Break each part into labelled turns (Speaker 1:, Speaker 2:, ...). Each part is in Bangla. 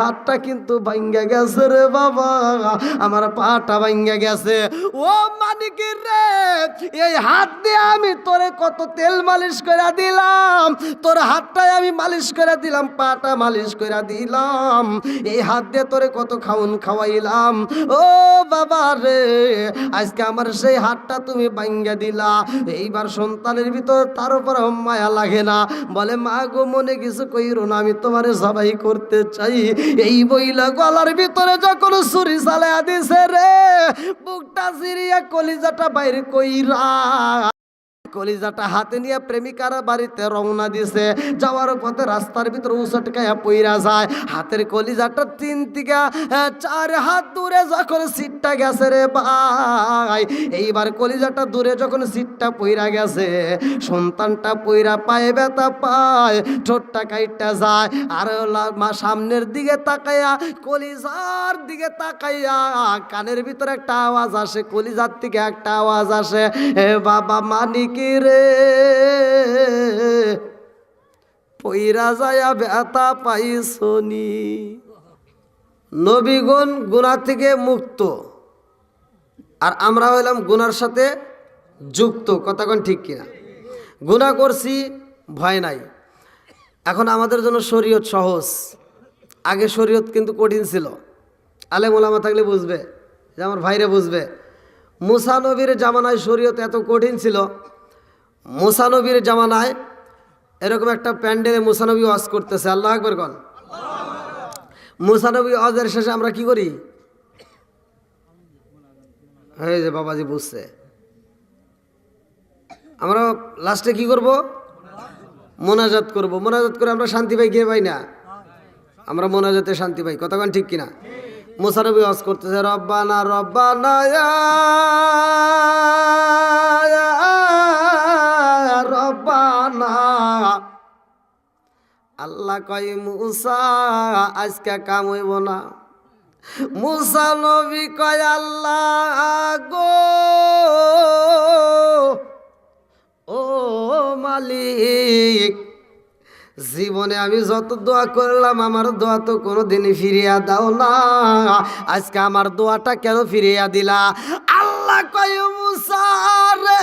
Speaker 1: হাতটা কিন্তু ভাঙ্গা গেছে রে বাবা, আমার পাটা ভাঙ্গা গেছে। ও মানিকের রে, এই হাত দিয়ে আমি তোরে কত তেল মালিশ করে দিলাম, তোর হাতটাই আমি মালিশ করে দিলাম, পাটা মালিশ করে দিলাম, এই হাত দিয়ে তোরে কত খাওন খাওয়াইলাম। ও বাবা রে, আজকে আমার সেই হাতটা তুমি ভাঙ্গা দিলা। এইবার সন্তানের ভিতর তার উপর মায়া লাগে না, বলে মা গো মনে কিছু কইরো না, আমি তোমারে সবাই করতে চাই। এই বইলা গলার ভিতরে যখন ছুরি চালায়া দিছে রে, বুকটা চিরিয়া কলিজাটা বাইর কইরা কলিজাটা হাতে নিয়ে প্রেমিকার বাড়িতে রওনা দিছে। যাওয়ার পথে রাস্তার ভিতরে উচটকায়া পইরা যায়, হাতের কলিজাটা 3 থেকে 4 হাত দূরে যখন সিটটা গেছে রে ভাই, এইবার কলিজাটা দূরে যখন সিটটা পইরা গেছে, সন্তানটা পইরা পায়ে ব্যথা পায়, ঠোঁটটা কাইটা যায়। আর মা সামনের দিকে তাকাইয়া, কলিজার দিকে তাকাইয়া কানের ভিতরে একটা আওয়াজ আসে, কলিজার থেকে একটা আওয়াজ আসে, হে বাবা মানিক রে, পইরা যায়া ব্যথা পাইছনি। নবীগণ গুনাহ থেকে মুক্ত, আর আমরা হইলাম গুনার সাথে যুক্ত। কথা কোন ঠিক কিনা? গুনাহ করছি, ভয় নাই। এখন আমাদের জন্য শরীয়ত সহজ, আগে শরীয়ত কিন্তু কঠিন ছিল। আলেম ওলামা থাকলে বুঝবে, যে আমার ভাইরে বুঝবে। মুসা নবীর জামানায় শরীয়ত এত কঠিন ছিল। মুসা নবীর জামানায় এরকম একটা প্যান্ডেলে মুসা নবী ওয়াজ করতেছে, আল্লাহু আকবার কোন। মুসা নবী ওয়াজের শেষে আমরা কি করি? এই যে বাবাজি বুঝছে, আমরা লাস্টে কি করব? মোনাজাত করব। মোনাজাত করে আমরা শান্তি পাই, কে পাই না? আমরা মোনাজাতে শান্তি পাই। কথা কোন ঠিক কিনা? মুসা নবী ওয়াজ করতেছে, রব্বানা রব্বানা রব্বানা। আল্লাহ কয় মুসা আজকে কাম হইব না। মুসা নবী কয় আল্লাহ গো, ও মালিক, জীবনে আমি যত দোয়া করলাম আমার দোয়া তো কোনোদিনই ফিরিয়া দাও না, আজকে আমার দোয়াটা কেন ফিরিয়া দিলা? আল্লাহ কয় মুসা রে,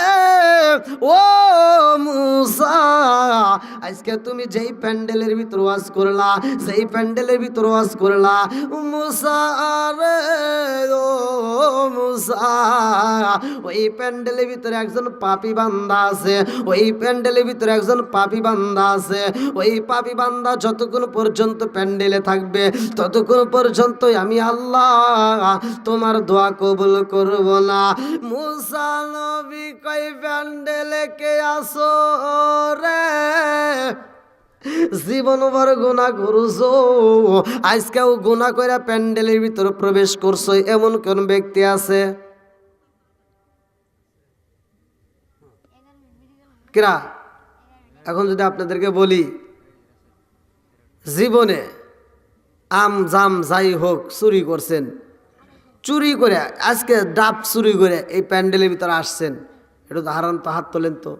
Speaker 1: ও মুসা, আজকে তুমি যেই প্যান্ডেলের ভিতর ওয়াজ করলা, সেই প্যান্ডেলের ভিতর ওয়াজ করলা, মুসা রে, ও মুসা, ওই প্যান্ডেলের ভিতরে একজন পাপী বান্দা আছে, ওই প্যান্ডেলের ভিতরে একজন পাপী বান্দা আছে। ওই পাপী বান্দা যতক্ষণ পর্যন্ত প্যান্ডেলে থাকবে ততক্ষণ পর্যন্ত আমি আল্লাহ তোমার দোয়া কবুল করব না। মুসা নবী কই প্যান্ডেলে কে আসো রে, জীবন ভর গুনাহ করছো, আজকেও গুনাহ করে প্যান্ডেলের ভিতরে প্রবেশ করছো, এমন কোন ব্যক্তি আছে? কিরা? এখন যদি আপনাদেরকে বলি, জীবনে আম জাম যাই হোক চুরি করছেন, চুরি করে আজকে ডাব চুরি করে এই প্যান্ডেলের ভিতরে আসছেন, এটা তো হারান, তো হাত তোলেন তো।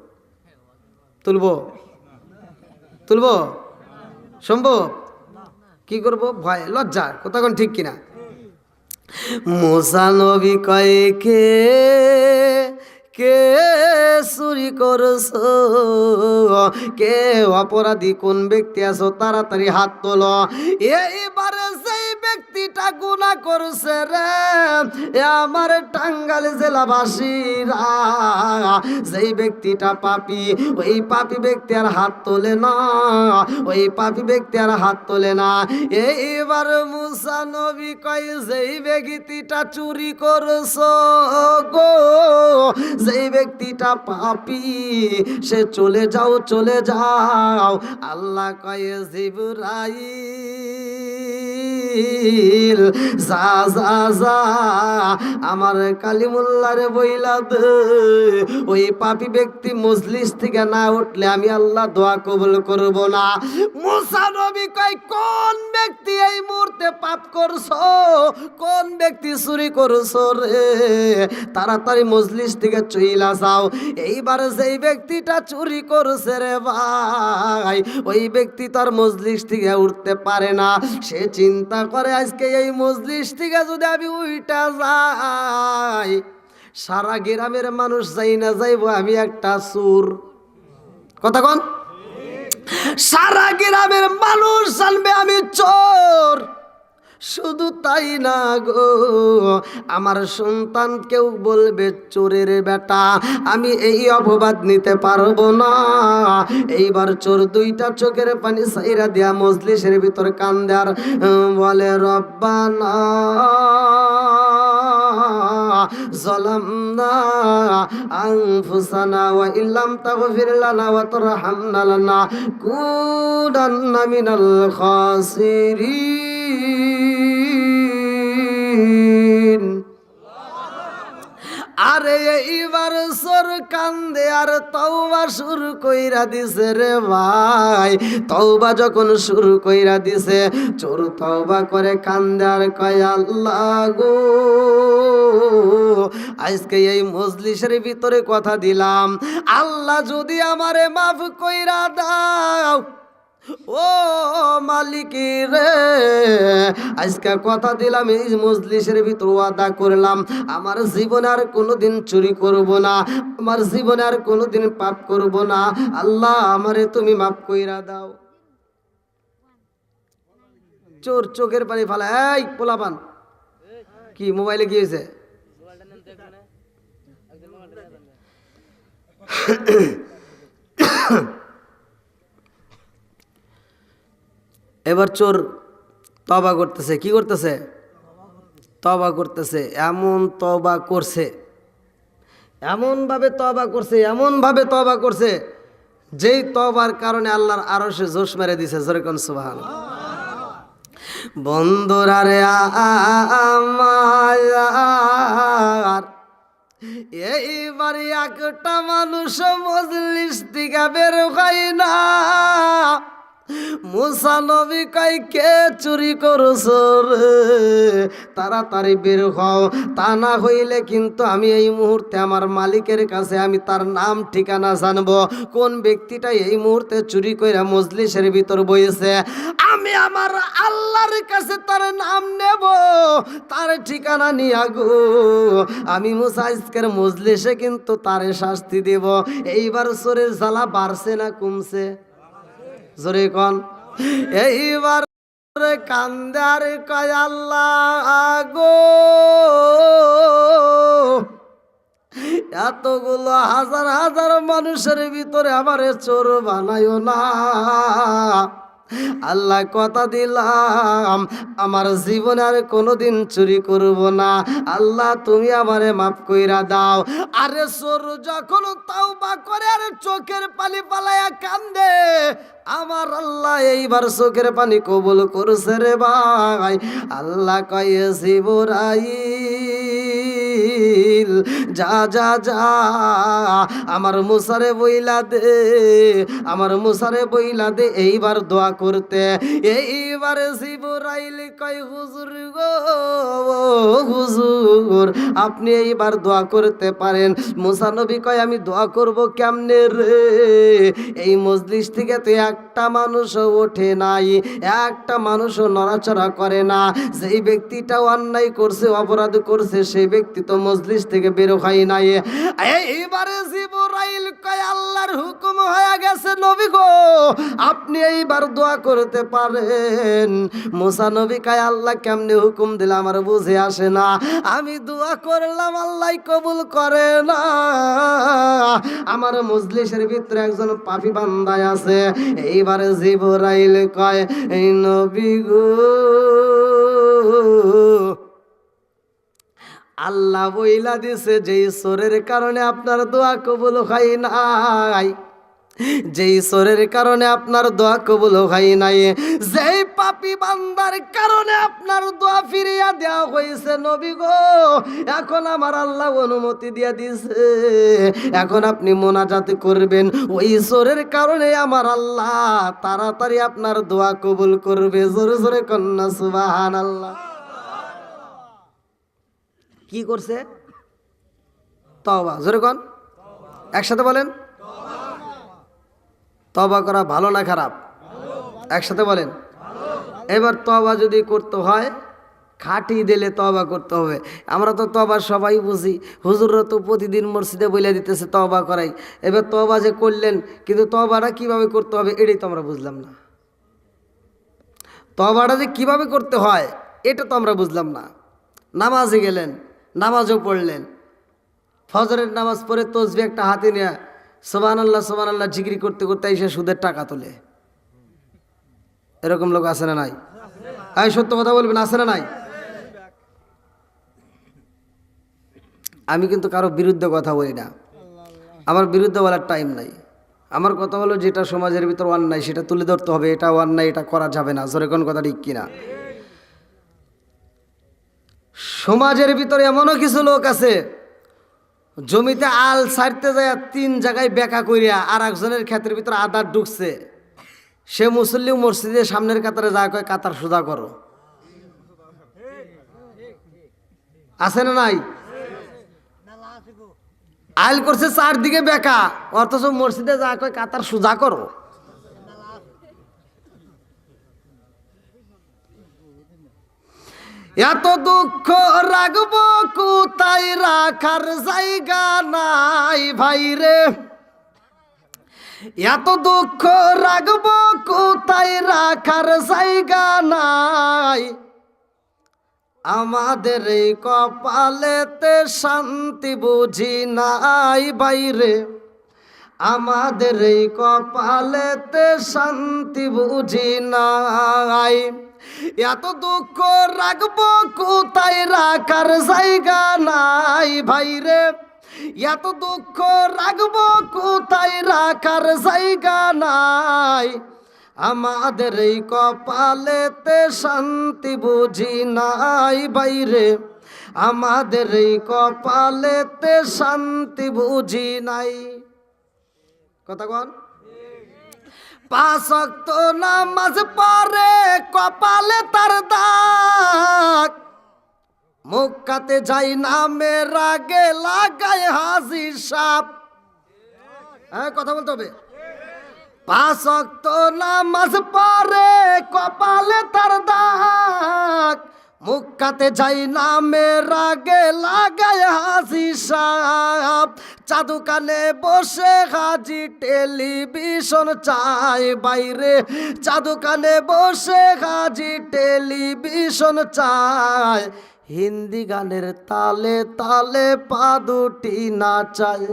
Speaker 1: তুলবো? তুলবো? সম্ভব? কি করব? ভয়, লজ্জা। কথা কোন ঠিক কিনা? মুসা নবী কয় কে কে চুরি করছো, কে অপরাধী, কোন ব্যক্তি আছো, তাড়াতাড়ি হাত তোলো। এইবারে সেই ব্যক্তিটা গুনাহ করছে রে, আমার টাঙ্গাইল জেলাবাসীরা, যেই ব্যক্তিটা পাপী, ওই পাপী ব্যক্তি আর হাত তোলে না, ওই পাপী ব্যক্তি আর হাত তোলে না। এইবার মুসা নবী কয় যেই ব্যক্তিটা চুরি করছো গো, যেই ব্যক্তিটা পাপী, সে চলে যাও, চলে যাও। আল্লাহ কয় জিবরাইল জিবরাইল যা যা যা আমার কালিমুল্লাহরে বইলা দে ওই পাপী ব্যক্তি মজলিস থেকে না উঠলে আমি আল্লাহ দোয়া কবুল করব না। মুসা নবী কয় কোন ব্যক্তি এই মুহূর্তে পাপ করছো, কোন ব্যক্তি চুরি করছো রে, তাড়াতাড়ি মজলিস থেকে চইলা যাও। এইবার যেই ব্যক্তিটা চুরি করছে রে ভাই, ওই ব্যক্তি তার মজলিস থেকে উঠতে পারে না। সে চিন্তা করে আজকে এই মজলিস থেকে যদি আমি উইটা যাই, সারা গ্রামের মানুষ যাই না যাইব আমি একটা চোর। কথা কন, সারা গ্রামের মানুষ জানবে আমি চোর। শুধু তাই না গো, আমার সন্তান কেউ বলবে চোরের বেটা। আমি এই অপবাদ নিতে পারবো না। এইবার চোর দুইটা চোখের পানি সাইরা দিয়া মজলিসের ভিতর কান্দে আর বলে রব্বানা যালামনা আনফুসানা ওয়া ইল্লাম তাগফির লানা ওয়া তারহামনা লানাকুনান্না মিনাল খাসিরিন। আরে এইবার চোর কান্দে আর তওবা শুরু কইরা দিছে রে ভাই। তওবা যখন শুরু কইরা দিছে, চোর তওবা করে কান্দে আর কয় আল্লাহ গো, আজকে এই মজলিসের ভিতরে কথা দিলাম, আল্লাহ যদি আমারে মাফ কইরা দাও, ও মালিক রে, আজকে কথা দিলাম এই মজলিসের ভিতর ওয়াদা করলাম আমার জীবনে আর কোনোদিন চুরি করব না, আমার জীবনে আর কোনোদিন পাপ করব না। আল্লাহ আমারে তুমি মাফ কইরা দাও। চোর চোখের পানি ফালা। এই পোলাপান কি মোবাইলে কি হয়েছে? এবার চোর তওবা করতেছে। কি করতেছে? তওবা করতেছে। এমন তওবা করছে, এমনভাবে তওবা করছে, এমনভাবে তওবা করছে, যেই তওবার কারণে আল্লাহর আরশে জোশ মেরে দিছে। জোরে কোন সুবহানাল্লাহ। বন্ধুরা রে আমার, এইবার একটা মানুষ মজলিস থেকে বের হয় না। মুসা নবী কয় কে চুরি করছো রে, তাড়াতাড়ি বের হও, তা না হইলে কিন্তু আমি এই মুহূর্তে আমার মালিকের কাছে আমি তার নাম ঠিকানা জানবো। কোন ব্যক্তিটা এই মুহূর্তে চুরি কইরা মজলিসের ভিতর বইছে, আমি আমার আল্লাহর কাছে তার নাম নেব, তার ঠিকানা নিয়া গো আমি মুসা আজকের মজলিসে কিন্তু তারে শাস্তি দেব। এইবার চোরের জ্বালা বাড়ছে না কমছে? জোরে কোন। এইবার কান্দার কয় আল্লাহ গো, এতগুলো হাজার হাজার মানুষের ভিতরে আমারে চোর বানাইও না। আল্লাহ কথা দিলাম আমার জীবনে আর কোনোদিন চুরি করব না। আল্লাহ তুমি আমারে মাফ কইরা দাও। আরে চোর যখন তওবা করে আর চোখের পানি পালায়া কান্দে, আমার আল্লাহ এইবার চোখের পানি কবুল করছে রে ভাই। আল্লাহ কয় জিবরাইল যা যা যা আমার মুসারে বইলা দে, আমার মুসারে বইলা দে এইবার দোয়া করতে। এইবার জিবরাইল কয় হুজুর গো, হুজুর আপনি এইবার দোয়া করতে পারেন। মুসা নবী কয় আমি দোয়া করব কেমনে রে, এই মজলিস থেকে তো একটা মানুষও ওঠে নাই, একটা মানুষও নড়াচড়া করে না। যেই ব্যক্তিটা অন্যায় করছে, অপরাধ করছে, সেই ব্যক্তি তো মজলিস থেকে বের হয় নাই। এইবারে জিবরাইল কয় আল্লাহর হুকুম হয়ে গেছে নবী গো, আপনি এইবার দোয়া করতে পারেন। মুসা নবী কয় আল্লাহ কেমনে হুকুম দিলে আমার বুঝে আসে না, আমি দোয়া করলাম আল্লাহ কবুল করে না। আমার মজলিসের ভিতরে একজন পাপী বান্দা আছে। এইবারে জিবরাইল কয় এই নবী গো, আল্লাহ বইলা দিছে যেই চোরের কারণে আপনার দোয়া কবুল হয় নাই, যেই চোরের কারণে আপনার দোয়া কবুল হয় নাই, যেই পাপী বান্দার কারণে আপনার দোয়া ফিরিয়া দেওয়া হয়েছে নবী গো, এখন আমার আল্লাহ অনুমতি দিয়া দিয়েছে, এখন আপনি মোনাজাত করবেন, ওই চোরের কারণে আমার আল্লাহ তাড়াতাড়ি আপনার দোয়া কবুল করবে। জোরে জোরে কন্যা সুবহানাল্লাহ। কি করছে? তওবা। জোরে কোন, একসাথে বলেন। তওবা করা ভালো না খারাপ? একসাথে বলেন। এবার তওবা যদি করতে হয় খাটি দিলে তওবা করতে হবে। আমরা তো তওবা সবাই বুঝি, হুজুররা তো প্রতিদিন মসজিদে বলে দিতেছে তওবা করাই। এবার তওবা যে করলেন, কিন্তু তওবাটা কিভাবে করতে হবে এটাই তো আমরা বুঝলাম না। তওবাটা যে কিভাবে করতে হয় এটা তো আমরা বুঝলাম না। নামাজে গেলেন, নামাজও পড়লেন, ফজরের নামাজ পড়ে তসবিহ একটা হাতে নিয়ে সুবহানাল্লাহ সুবহানাল্লাহ জিকির করতে করতে এসে সুদের টাকা তোলে। এরকম লোক আছে না নাই? এই সত্য কথা বলবেন, আছে না নাই? আমি কিন্তু কারো বিরুদ্ধে কথা বলি না, আমার বিরুদ্ধে বলার টাইম নাই। আমার কথা হলো যেটা সমাজের ভিতর অন্যায় সেটা তুলে ধরতে হবে, এটা অন্যায়, এটা করা যাবে না। জোরে কোন কথা ঠিক কিনা? সমাজের ভিতরে এমনও কিছু লোক আছে জমিতে আল ছাড়তে যায় 3 জায়গায় বেকা করিয়া আর একজনের ক্ষেতের ভিতরে আদার ঢুকছে, সে মুসল্লি মসজিদের সামনের কাতারে যা কয় কাতার সোজা করো। আছে না নাই? আইল করছে 4 দিকে বেকা, অথচ মসজিদে যা কয় কাতার সোজা করো। এত দুঃখ রাখবো কোথায়, রাখার জায়গা নাই ভাইরে, এত দুঃখ রাখবো কোথায়, রাখার জায়গা নাই, আমাদের এই কপালেতে শান্তি বুঝি নাই বাইরে, আমাদের এই কপালেতে শান্তি বুঝি নাই, এত দুঃখ রাখবো কোথায়, রাখার জায়গা নাই ভাইরে, এত দুঃখ রাখবো কোথায়, রাখার জায়গা নাই, আমাদের এই কপালেতে শান্তি বুঝি নাই বাইরে, আমাদের এই কপালেতে শান্তি বুঝি নাই। কথা কন। 5 ওয়াক্ত নামাজ পড়ে কপালে তার দাগ, মুক্কাতে যাই নামে রাগে লাগায় হাজির সাপ। হ্যাঁ, কথা বলতে হবে। 5 ওয়াক্ত নামাজ পড়ে কপালে তার দাগ, মুক্কাতে যাই নামে রাগে লাগায় হাসি সাপ, চাদু কানে বসে হাজি টেলিভিশন চাই বাইরে, চাদু কানে বসে হাজি টেলিভিশন চাই, হিন্দি গানের তালে তালে পা দুটি নাচায়,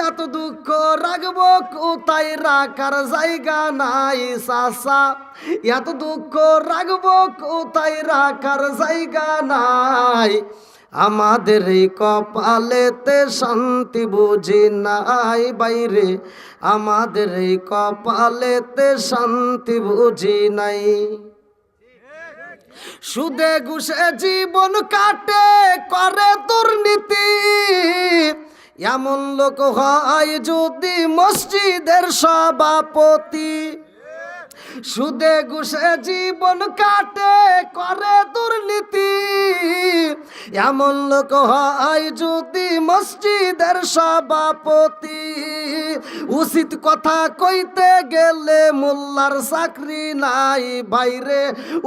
Speaker 1: এত দুঃখ রাখবো কোথায়, রাখার জায়গা নাই চাচা, এত দুঃখ রাখবো কোথায়, রাখার জায়গা নাই, আমাদের এই কপালেতে শান্তি বুঝি নাই বাইরে, আমাদের এই কপালেতে শান্তি বুঝি নাই। সুদে ঘুষে জীবন কাটে করে দুর্নীতি, এমন লোক হয় যদি মসজিদের সভাপতি, সুদে ঘুষে জীবন কাটে করে দুর্নীতি, এমন লোক হয় যদি মসজিদের সভাপতি, উচিত কথা কইতে গেলে মোল্লার চাকরি নাই বাইরে,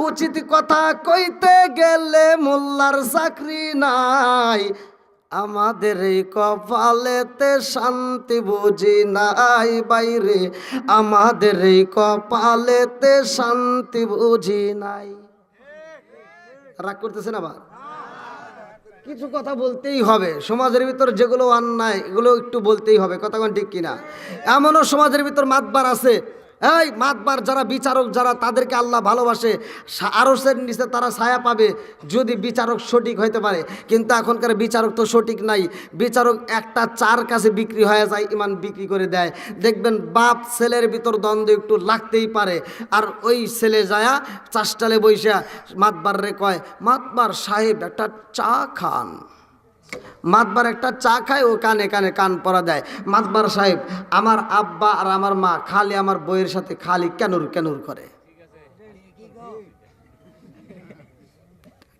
Speaker 1: উচিত কথা কইতে গেলে মোল্লার চাকরি নাই, আমাদের এই কপালেতে শান্তি বুঝি নাই বাইরে, আমাদের এই কপালেতে শান্তি বুঝি নাই। রাগ করতেছেন আবার? কিছু কথা বলতেই হবে, সমাজের ভিতর যেগুলো অন্যায় এগুলো একটু বলতেই হবে। কথা কোন ঠিক কিনা? এমনও সমাজের ভিতর মাতবার আছে, এই মাতবার যারা বিচারক যারা তাদেরকে আল্লাহ ভালোবাসে, আরশের নিচে তারা ছায়া পাবে যদি বিচারক সঠিক হইতে পারে। কিন্তু এখনকার বিচারক তো সঠিক নাই। বিচারক একটা চার কাছে বিক্রি হয়ে যায়, ইমান বিক্রি করে দেয়। দেখবেন বাপ ছেলের ভিতর দ্বন্দ্ব একটু লাগতেই পারে, আর ওই ছেলে যায়া চাষটালে বৈশা মাতবার রে কয়, মাতবার সাহেব একটা চা খান। মাতবার একটা চা খায়, ও কানে কানে কান পরা দেয়, মাতবার সাহেব আমার আব্বা আর আমার মা খালি আমার বইয়ের সাথে খালি কেনুর কেনুর করে।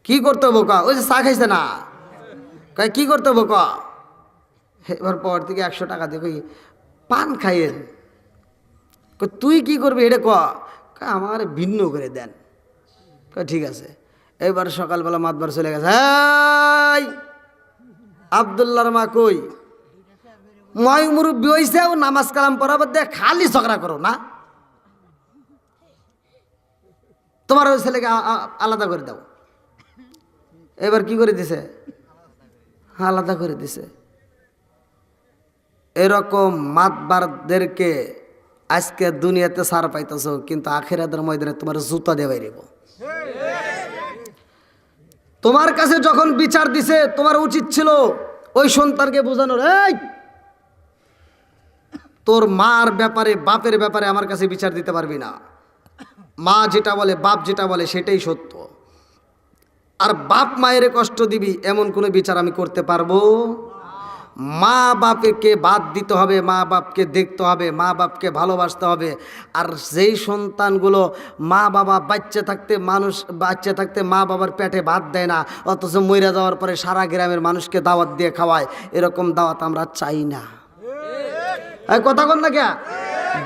Speaker 1: কি করতে হবো কা? ওই যে চা খাইছে না, কয় কি করতে হবো কা? এবার পর থেকে 100 টাকা দিয়ে কই পান খাইয়েন। তুই কি করবি এটা ক? আমার ভিন্ন করে দেন। ঠিক আছে। এবার সকালবেলা মাতবার চলে গেছে, এই আব্দুল্লাহর মা কই? ময় মুরব্বী হইছে, ও নামাজ কালাম পড়াবার দিয়ে খালি ঝগড়া করো না, তোমার ওই ছেলেকে আলাদা করে দাও। এবার কি করে দিছে? আলাদা করে দিছে। এরকম মাতবারদেরকে আজকে দুনিয়াতে সার পাইতেছ, কিন্তু আখিরাতের ময়দানে তোমার জুতা দিয়ে বাইরেব। তোমার কাছে যখন বিচার দিছে, তোমার উচিত ছিল ওই সন্তানকে বোঝানোর, এই তোর মার ব্যাপারে বাপের ব্যাপারে আমার কাছে বিচার দিতে পারবি না। মা যেটা বলে বাপ যেটা বলে সেটাই সত্য। আর বাপ মায়ের কষ্ট দিবি এমন কোনো বিচার আমি করতে পারবো? মা বাপকে বাদ দিতে হবে, মা বাপকে দেখতে হবে, মা বাপকে ভালোবাসতে হবে। আর যেই সন্তানগুলো মা বাবা বাচ্চা থাকতে মা বাবার পেটে ভাত দেয় না, অথচ মইরা যাওয়ার পরে সারা গ্রামের মানুষকে দাওয়াত দিয়ে খাওয়ায়, এরকম দাওয়াত আমরা চাই না। কথা কন না কে?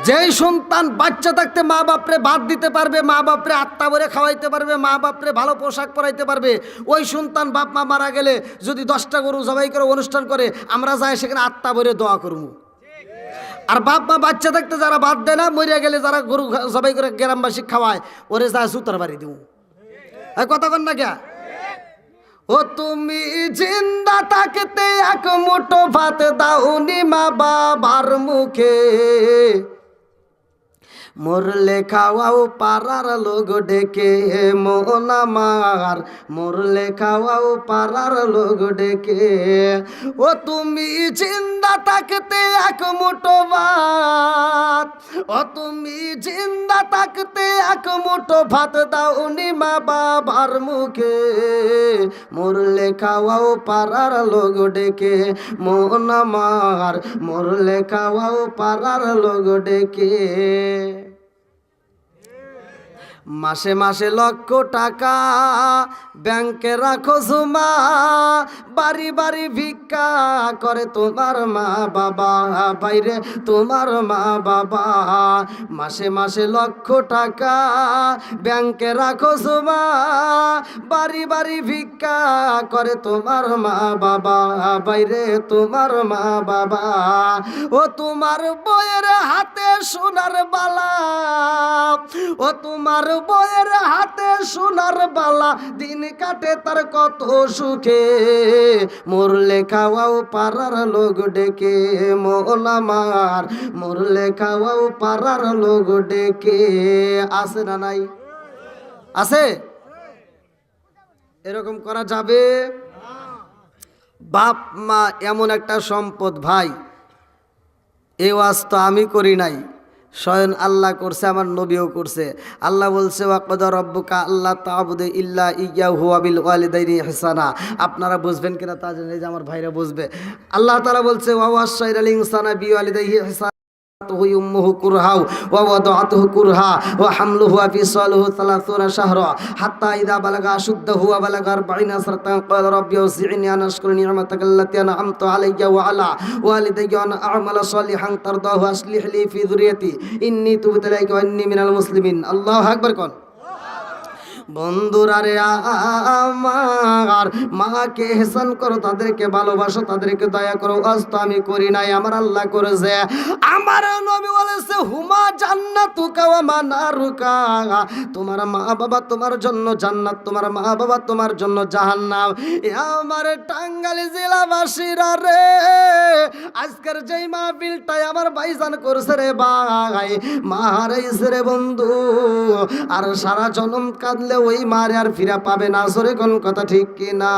Speaker 1: যেই সন্তান বাচ্চা থাকতে মা বাপরে ভাত দিতে পারবে, মা বাপরে আত্মা ভরে খাওয়াইতে পারবে, মা বাপরে ভালো পোশাক পরাইতে পারবে, ওই সন্তান বাপ মা মারা গেলে যদি 10টা গরু জবাই করে অনুষ্ঠান করে, আমরা যাই সেখানে আত্মা ভরে দোয়া করব। আর বাপ মা বাচ্চা থাকতে যারা ভাত দেয় না, মরিয়া গেলে যারা গরু জবাই করে গ্রামবাসী খাওয়ায়, ওরে যায় সুতার বাড়ি দেব। কথা কন না কে? ও তুমি জিন্দা থাকতে এক মুঠো ভাত দাওনি মা বাবার মুখে, মরলে খাওয়াও পাড়ার লোক ডেকে মন আমার, মরলে খাওয়াও পাড়ার লোক ডেকে। ও তুমি জিন্দা থাকতে এক মুঠো ভাত, ও তুমি জিন্দা থাকতে এক মুঠো ভাত দাওনি মা বাবার মুখে, মরলে খাওয়াও পাড়ার লোক ডেকে মন আমার, মরলে খাওয়াও পাড়ার লোক ডেকে। মাসে মাসে লক্ষ টাকা ব্যাংকে রাখো জমা, বাড়ি বাড়ি ভিক্ষা করে তোমার মা বাবা, বাইরে তোমার মা বাবা। মাসে মাসে লক্ষ টাকা ব্যাংকে রাখো জমা, বাড়ি বাড়ি ভিক্ষা করে তোমার মা বাবা, বাইরে তোমার মা বাবা। ও তোমার বইয়ের হাতে সোনার বালা, ও তোমার বইয়ের হাতে সোনার বালা, দিন কাটে তার কত সুখে, মরলে খাওয়াও পাড়ার লোক ডেকে মন আমার, মরলে খাওয়াও পাড়ার লোক ডেকে। আছে না নাই? আছে? এরকম করা যাবে? বাপ মা এমন একটা সম্পদ ভাই, এ ওয়াজ তো আমি করি নাই, স্বয়ং আল্লাহ করছে, আমার নবীও করছে। আল্লাহ বলছে ওয়াকদা রব্বুকা আল্লাহ তা'বুদু ইল্লা ইয়্যাহু ওয়া বিল ওয়ালিদাইনি ইহসানা। আপনারা বুঝবেন কিনা তা জানি যে আমার ভাইরা বুঝবে। আল্লাহ তাআলা বলছে ওয়া ওয়াসাইনাল ইনসানা বিওয়ালিদাইহি ইহসানা উম্মুহু কুরহাও ওয়া ওয়াদাতুহু কুরহা ওয়া হামলুহু ওয়া ফিসালুহু 30 শাহরা হাত্তা ইযা বালাগা আশুদ্দাহু ওয়া বালাগা 40 সানাতান ক্বালা রাব্বি আউযি'নি আন আশকুরা নি'মাতাকা আল্লাতী আন'আমতু আলাইয়া ওয়া আলা ওয়ালিদাইয়া ওয়া আন আ'মালা সালিহান তারদাহু আসলিহ লি ফি যুররিয়াতি ইন্নী তুবতু ইলাইকা ওয়া ইন্নী মিনাল মুসলিমিন। আল্লাহু আকবার। কোন বন্ধুরা রে আমার, মাকে এহসান করো, তাদেরকে ভালোবাসো, তাদেরকে দয়া করো। আজ তো আমি করি নাই, আমার আল্লাহ করেছে। আমার নবী বলেছে হুমা জান্নাতুকা ওয়া মানারুকা, তোমার মা বাবা তোমার জন্য জান্নাত, তোমার মা বাবা তোমার জন্য জাহান্নাম। আমার টাঙ্গাইল জেলাবাসীরা রে, আজকের যেই মাহফিলটাই আমার ভাইজান করছে রে ভাই, মা হারাইছে রে বন্ধু, আর সারা জনম কাঁদলে ওই মারে আর ফিরা পাবে না। সরে কোন কথা ঠিক কি না?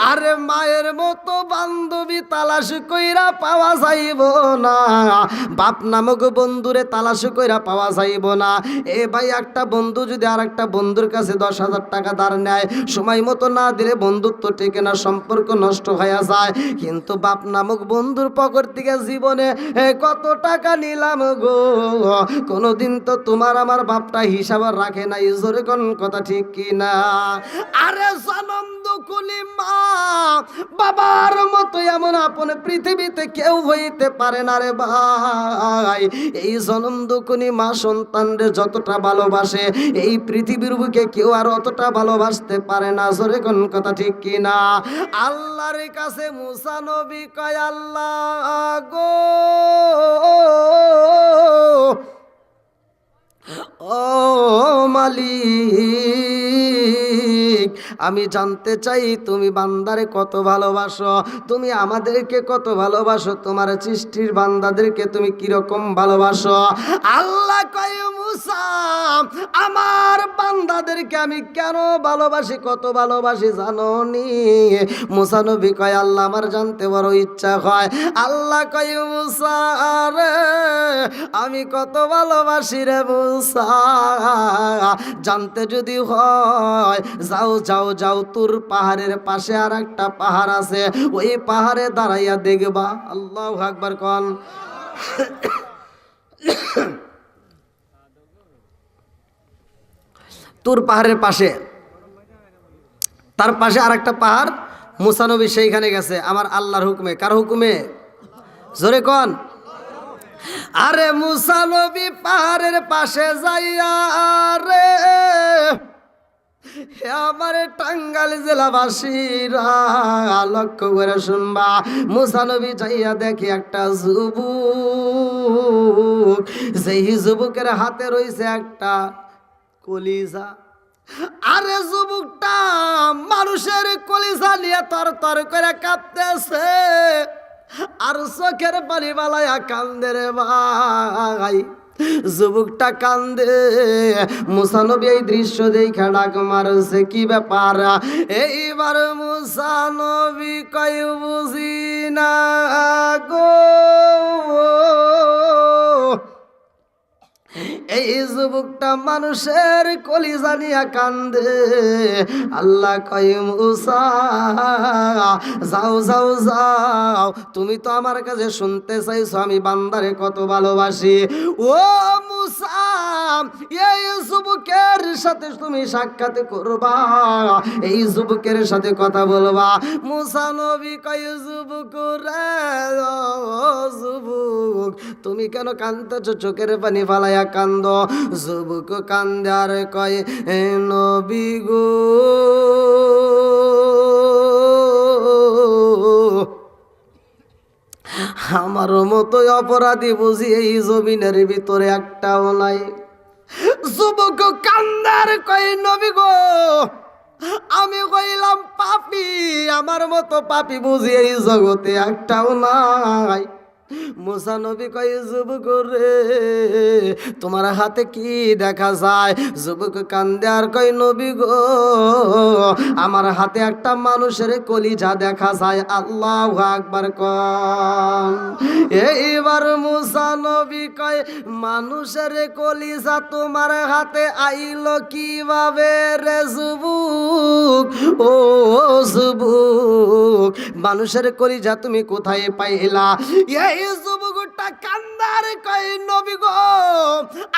Speaker 1: আরে মায়ের মতো বান্ধবী তালাশ কইরা পাওয়া যাইব না, বাপ নামক বন্ধুরে তালাশ কইরা পাওয়া যাইব না। এ ভাই, একটা বন্ধু যদি আর একটা বন্ধুর কাছে 10,000 টাকা ধার নেয়, সময় মতো না দিলে বন্ধুত্ব টেকে না, সম্পর্ক নষ্ট হয়ে যায়। কিন্তু বাপ নামক বন্ধুর পকেট থেকে জীবনে কত টাকা নিলাম গো, কোনদিন তো তোমার আমার বাপটা হিসাব রাখে না। জোরে কোন কথা ঠিক কি না? আরে জনম দুকুনি মা বাবার মতো এমন আপন পৃথিবীতে কেউ হইতে পারে না রে ভাই। এই জনম দুকুনি মা সন্তানরে যতটা ভালোবাসে, এই পৃথিবীর বুকে কেউ আর অতটা ভালোবাসতে পারে না। জোরে কোন কথা ঠিক কি না? আল্লাহর কাছে মুসা নবী কয়, আল্লাহ গো, ও মালিক, আমি জানতে চাই তুমি বান্দারে কত ভালোবাসো, তুমি আমাদেরকে কত ভালোবাসো, তোমার সৃষ্টির বান্দাদেরকে তুমি কিরকম ভালোবাসো। আল্লাহ কয় মুসা, আমার বান্দাদেরকে আমি কেন ভালোবাসি, কত ভালোবাসি জানো নি? মুসা নবী কয়, আল্লাহ আমার জানতে বড় ইচ্ছা হয়। আল্লাহ কয় মুসা রে, আমি কত ভালোবাসি রে মুসা, জানতে যদি হয় যাও যাও যাও, তোর পাহাড়ের পাশে আর একটা পাহাড় আছে, ওই পাহাড়ে দাঁড়াইয়া দেখবা। আল্লাহু আকবার কোন। তোর পাহাড়ের পাশে, তার পাশে আর একটা পাহাড়, মুসা নবী সেইখানে গেছে আমার আল্লাহর হুকুমে। কার হুকুমে? জোরে কোন। আরে মুসা নবী পাহাড়ের পাশে যাইয়া রে, আমার টাঙ্গাইল জেলাবাসীরা লক্ষ্য করে শুনবা, মুসা নবী যাইয়া দেখে একটা যুবক, যেই যুবকের হাতে রয়েছে একটা কলিজা। আরে যুবকটা মানুষের কলিজা নিয়ে তর তর করে কাঁপতেছে, আর চোখের পানি বালায়া কান্দে রে ভাই। যুবকটা কান্দে, মুসা নবী এই দৃশ্য দেখে ডাক মারছে, কি ব্যাপার? এইবার মুসা নবী কই, বুঝি না গো, এই যুবকটা মানুষের কলিজা নিয়া কান্দে। আল্লাহ কয় মুসা, যাও যাও যাও, তুমি তো আমার কাছে শুনতে চাইছো আমি বান্দারে কত ভালোবাসি। ও মুসা, এই যুবকের সাথে তুমি সাক্ষাৎ করবা, এই যুবকের সাথে কথা বলবা। মুসা নবী কয়, যুবক রে, যুবক তুমি কেন কান্দতেছো, চোখের পানি ফালাইয়া কান্দ? যুবক কান্দে আর কয়, নবী গো, আমার মতোই অপরাধী বুঝি এই জমিনের ভিতরে একটাও নাই। যুবক কান্দে আর কয়, নবী গো, আমি কইলাম পাপী, আমার মতো পাপী বুঝি এই জগতে একটাও নাই। মুসা নবী কয়, যুবক রে, তোমার হাতে কি দেখা যায়? যুবক কান্দে আর কয়, নবী গো, আমার হাতে একটা মানুষের কলিজা দেখা যায়। আল্লাহু আকবার কোন। এইবার মুসা নবী কয়, মানুষের কলিজা তোমার হাতে আইলো কিভাবে রে যুবক? ও যুবক, মানুষের কলিজা তুমি কোথায় পাইলা? এই যুবকটা কান্দার কই নবী গো,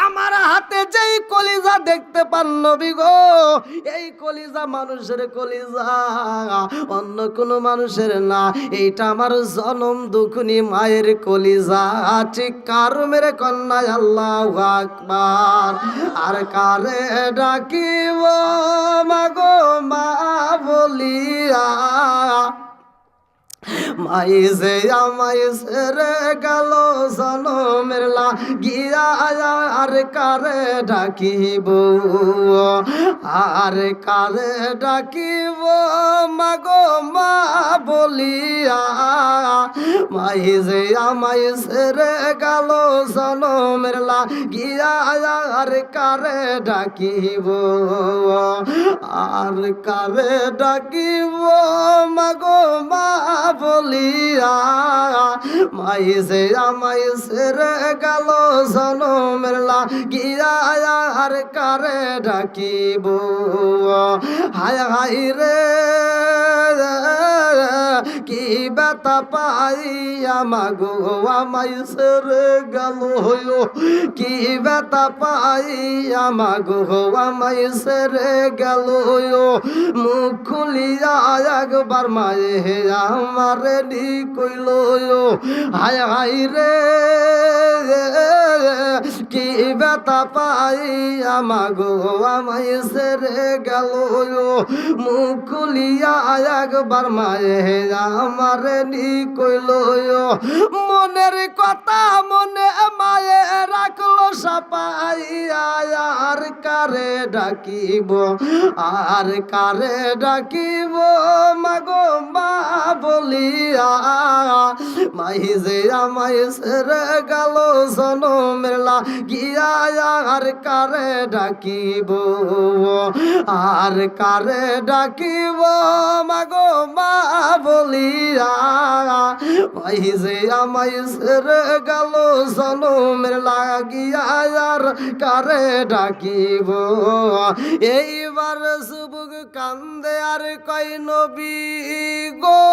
Speaker 1: আমার হাতে যেই কলিজা দেখতে পান নবী গো, এই কলিজা মানুষের কলিজা, অন্য কোনো মানুষের না, এইটা আমার জনম দুঃখনি মায়ের কলিজা। ঠিক কার মেরে কন্যায় আল্লাহু আকবার। আর কারে ডাকিব মাগো মা বলিয়া, মাই যে আমায় ছেড়ে গেল জনমের লাগিয়া, আর কারে ডাকিব, আর কারে ডাকিব মাগো মা বলিয়া, মাই যে আমায় ছেড়ে গেল জনমের লাগিয়া, আর কারে ডাকিব, আর কারে ডাকিব মাগো মা বলিয়া, মাই যে আমায় ছেড়ে গেল জনমের লাগিয়া, আর কারে ডাকিব। হায় হায় রে কি ব্যথা পাইয়া মাগো আমায় ছেড়ে গেল, কি ব্যথা পাইয়া মাগো আমায় ছেড়ে গেল, মুখ খুলিয়া একবার মায়ে আমারে নি কইল, হায় হায় রে কি ব্যথা পাইয়া মাগো আমায় ছেড়ে গেল, মুখ খুলিয়া একবার মায়ে আমারে নি কইল, মনের কথা মনে মায়ে রাখলো সাপাইয়া, আর কারে ডাকিব, আর কারে ডাকিব মাগো মা বলিয়া, মাই যে আমায় ছেড়ে গেল জনমের লাগিয়া, আর কারে ডাকিব, আর কারে ডাকিব মাগো মা বলিয়া, মাই যে আমায় ছেড়ে গেল জনমের লাগিয়া, আর কারে ডাকিব। এইবার যুবক কান্দে আর কই নবী গো,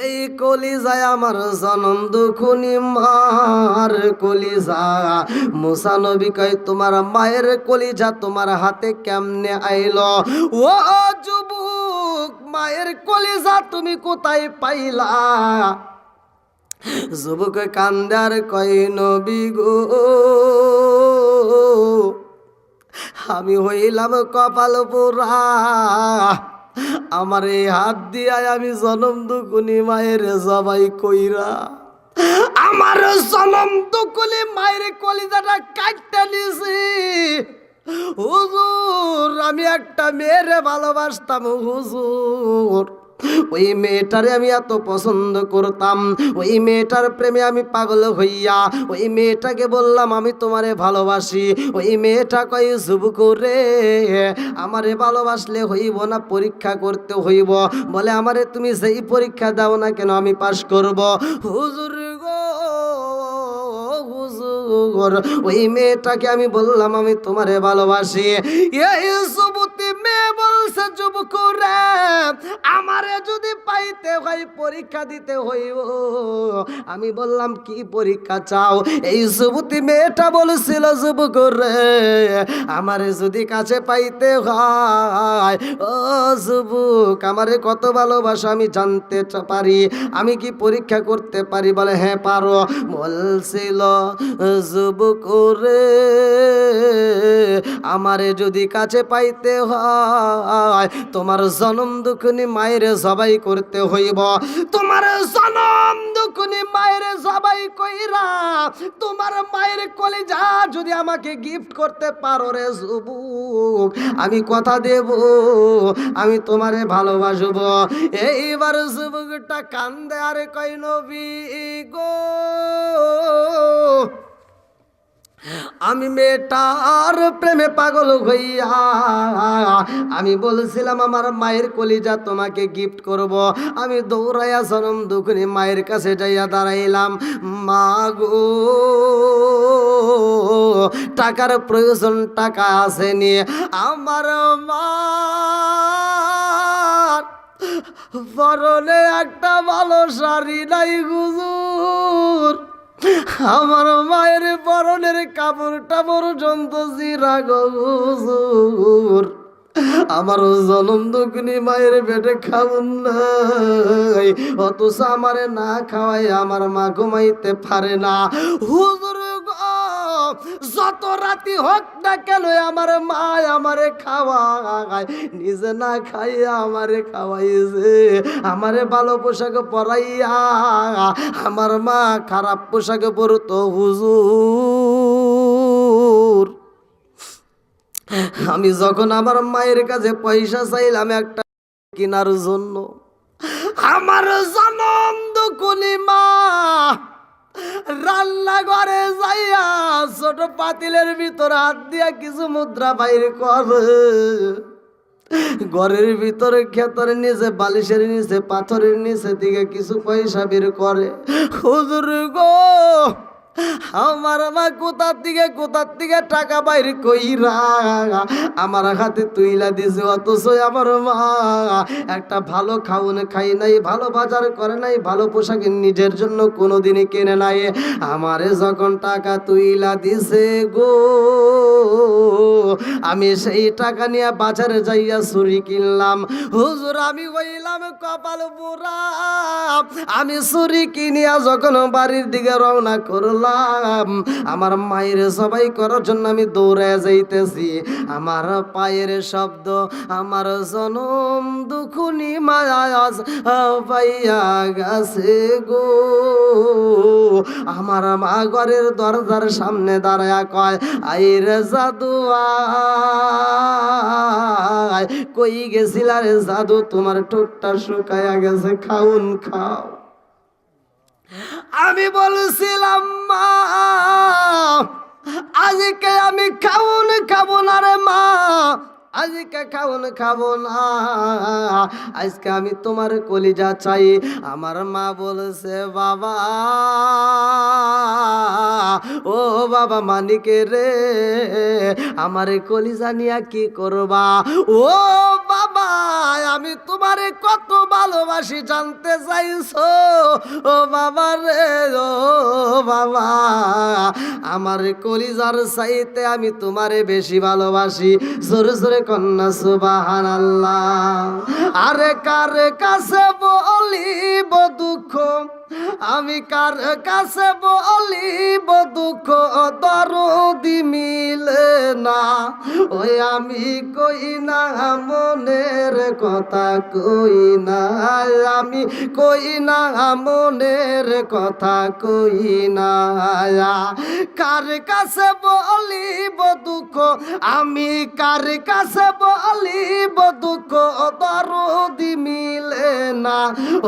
Speaker 1: এই কলিজায় আমার জনম দুখুনি মার কলিজা। মুসা নবী কয় তোমার মায়ের কলিজা তোমার হাতে কেমনে আইলো? ও যুবক মায়ের কলিজা তুমি কোথায় পাইলা? যুবক কান্দার কয় নবী গো, আমি হইলাম কপাল পোড়া, আমার এই হাত দিয়া আমি জনম দুকুনি মায়ের জবাই কইরা আমার জনম দুকুনি মায়ের কলিজাটা কাটতে নিছি। হুজুর আমি একটা মেয়েরে ভালোবাসতাম হুজুর, ওই মেয়েটারে আমি এত পছন্দ করতাম, ওই মেয়েটার প্রেমে আমি পাগল হইয়া ওই মেয়েটাকে বললাম আমি তোমারে ভালোবাসি। ওই মেয়েটা কই যুবক রে আমারে ভালোবাসলে হইব না, পরীক্ষা করতে হইব। বলে আমারে তুমি যেই পরীক্ষা দাও না কেন আমি পাস করব। হুজুর গো হুজুর, ওই মেয়েটাকে আমি বললাম আমি তোমারে ভালোবাসি। এই যুবতী মেয়ে বলছে যুবক রে আমারে যদি পাইতে হয় পরীক্ষা দিতে হইব। আমি বললাম কি পরীক্ষা চাও? এই যুবতী মেয়েটা বলছিল যুবক রে আমারে যদি কাছে পাইতে হয়, ও যুবক আমারে কত ভালোবাসো আমি জানতে পারি, আমি কি পরীক্ষা করতে পারি? বলে হ্যাঁ পারো। বলছিল যুবক রে আমারে যদি কাছে পাইতে হয় তোমার জনম দুঃখনি মায়ের জবাই করতে হইব। তোমার জনম দুঃখনি মায়ের জবাই কইরা তোমার মায়ের কলিজা যদি আমাকে গিফট করতে পারো রে যুবক, আমি কথা দেব আমি তোমারে ভালোবাসবো। এইবার যুবকটা কান্দে আর কই নবী গো আমি মেয়েটার প্রেমে পাগল হইয়া আমি বলছিলাম আমার মায়ের কলিজা তোমাকে গিফট করব। আমি দৌড়াইয়া জনম দুঃখনি মায়ের কাছে যাইয়া দাঁড়াইলাম। মা গো টাকার প্রয়োজন, টাকা আসেনি। আমার মা পরনে একটা ভালো শাড়ি নাই হুজুর, আমার মায়ের পরনের কাপড়টা পর্যন্ত চিরা গো হুজুর। আমার জনম দুঃখিনী মায়ের পেটে খাউন নাই, অথচ আমারে না খাওয়াই আমার মা ঘুমাইতে পারে না। হুজুর গো, যত রাতি হোক না কেন আমার মা আমারে খাওয়ায়, নিজে না খাইয়া আমারে খাওয়াইছে। আমারে ভালো পোশাক পরাইয়া আমার মা খারাপ পোশাক পরতো হুজুর। আমি যখন আমার মায়ের কাছে পয়সা চাইলাম একটা কেনার জন্য, আমার জনম দুকুনি মা রান্নাঘরে যাইয়া ছোট পাতিলের ভিতর হাত দিয়া কিছু মুদ্রা বাইর করে, ঘরের ভিতরে ক্ষেতের নিচে বালিশের নিচে পাথরের নিচে দিকে কিছু পয়সা বের করে। হুজুর গো, আমার মা কোথার থেকে টাকা বাইর কইরা আমার হাতে তুইলা দিছে, অথচ আমার মা একটা ভালো খাওন খাই নাই, ভালো বাজার করে নাই, ভালো পোশাক নিজের জন্য কোনোদিনই কেনে নাই। আমারে যখন টাকা তুইলা দিছে গো, আমি সেই টাকা নিয়ে বাজারে যাইয়া চুরি কিনলাম। হুজুর, আমি হইলাম কপাল পোড়া। আমি চুরি কিনিয়া যখন বাড়ির দিকে রওনা করলাম, আমার মায়ের সবাই করার জন্য আমি দৌড়ে যাইতেছি, আমার পায়ের শব্দ আমার জনম দুখুনি মায়াজ পাইয়া গেছে গো। আমার মা ঘরের দরজার সামনে দাঁড়ায়া কয়, আইরে জাদু আয়, কই গেছিলা রে জাদু, তোমার ঠোঁটটা শুকায়া গেছে, খাউন খাও। আমি বলছিলাম মা, আজকে আমি খাউন খাবো না রে মা, আজকে খাউন খাবো না, আজকে আমি তোমার কলিজা চাই। আমার মা বলছে, বাবা ও বাবা মানিকে রে, আমার কলিজা নিয়া কি করবা? ও বাবা, আমি তোমারে কত ভালোবাসি জানতে চাইছো? ও বাবা রে, ও বাবা, আমার কলিজার চাইতে আমি তোমারে বেশি ভালোবাসি। জোরে জোরে কন্যা সুবহানাল্লাহ। আরে কার কাছে বলিব দুঃখ, আমি কার কাছে বলিব দুঃখ, দরদি মিলে না। ওই আমি কই না মনের কথা, কই না আমি, কই না মনের কথা, কই না। কার কাছে বলিব দুঃখ, আমি কার কাছে বলিব দুঃখ, দরদি মিলে না।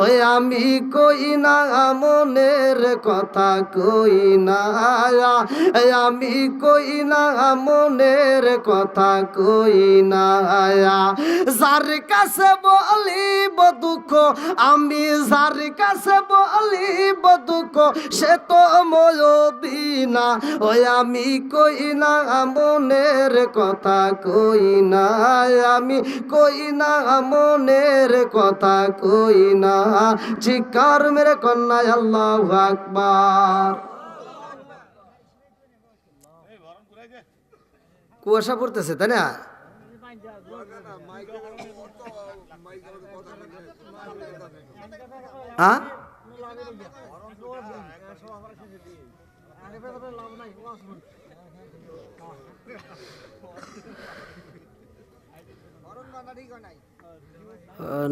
Speaker 1: ওই আমি কই না মনের কথা, কই না আমি, কই না মনের কথা, কই না। যার কাছে বলিব দুঃখ, আমি যার কাছে বলিব দুঃখ, সে তো ময়দিনা। ওই আমি কই না মনের কথা, কই না আমি, কই না মনের কথা, কই না। চিৎকার মেরে কন্যা আল্লাহু আকবার। কুয়াশা পড়তেছে তাই না? হ্যাঁ,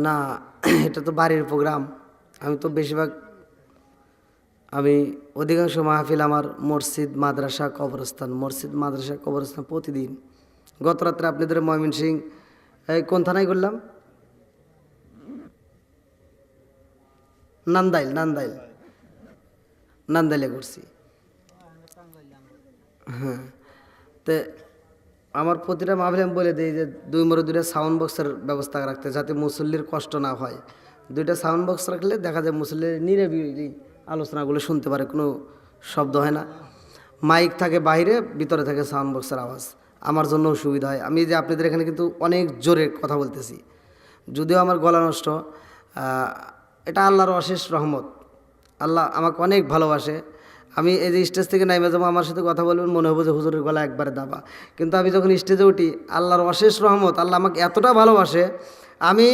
Speaker 1: না এটা তো বাড়ির প্রোগ্রাম। আমি তো বেশিরভাগ, আমি অধিকাংশ মাহফিল আমার মসজিদ মাদ্রাসা কবরস্থান, মসজিদ মাদ্রাসা কবরস্থান প্রতিদিন। গত রাত্রে আপনাদের ময়মনসিংহ এই কোন থানায় করলাম? নান্দাইলে করছি। হ্যাঁ, তো আমার প্রতিটা মাহফিলে আমি বলে দিই যে দুইটা সাউন্ড বক্সের ব্যবস্থা রাখতে, যাতে মুসল্লির কষ্ট না হয়। দুইটা সাউন্ড বক্স রাখলে দেখা যায় মুসল্লির নিরিবিলি আলোচনাগুলো শুনতে পারে, কোনো শব্দ হয় না। মাইক থাকে বাইরে, ভিতরে থাকে সাউন্ড বক্সের আওয়াজ, আমার জন্য সুবিধা হয়। আমি যে আপনাদের এখানে কিন্তু অনেক জোরে কথা বলতেছি, যদিও আমার গলা নষ্ট, এটা আল্লাহর অশেষ রহমত। আল্লাহ আমাকে অনেক ভালোবাসে। আমি এই যে স্টেজ থেকে নাইমে যাবো, আমার সাথে কথা বলবেন, মনে হবে যে হুজুরের গলা একবারে দাবা, কিন্তু আমি যখন স্টেজে উঠি, আল্লাহর অশেষ রহমত, আল্লাহ আমাকে এতটা ভালোবাসে, আমি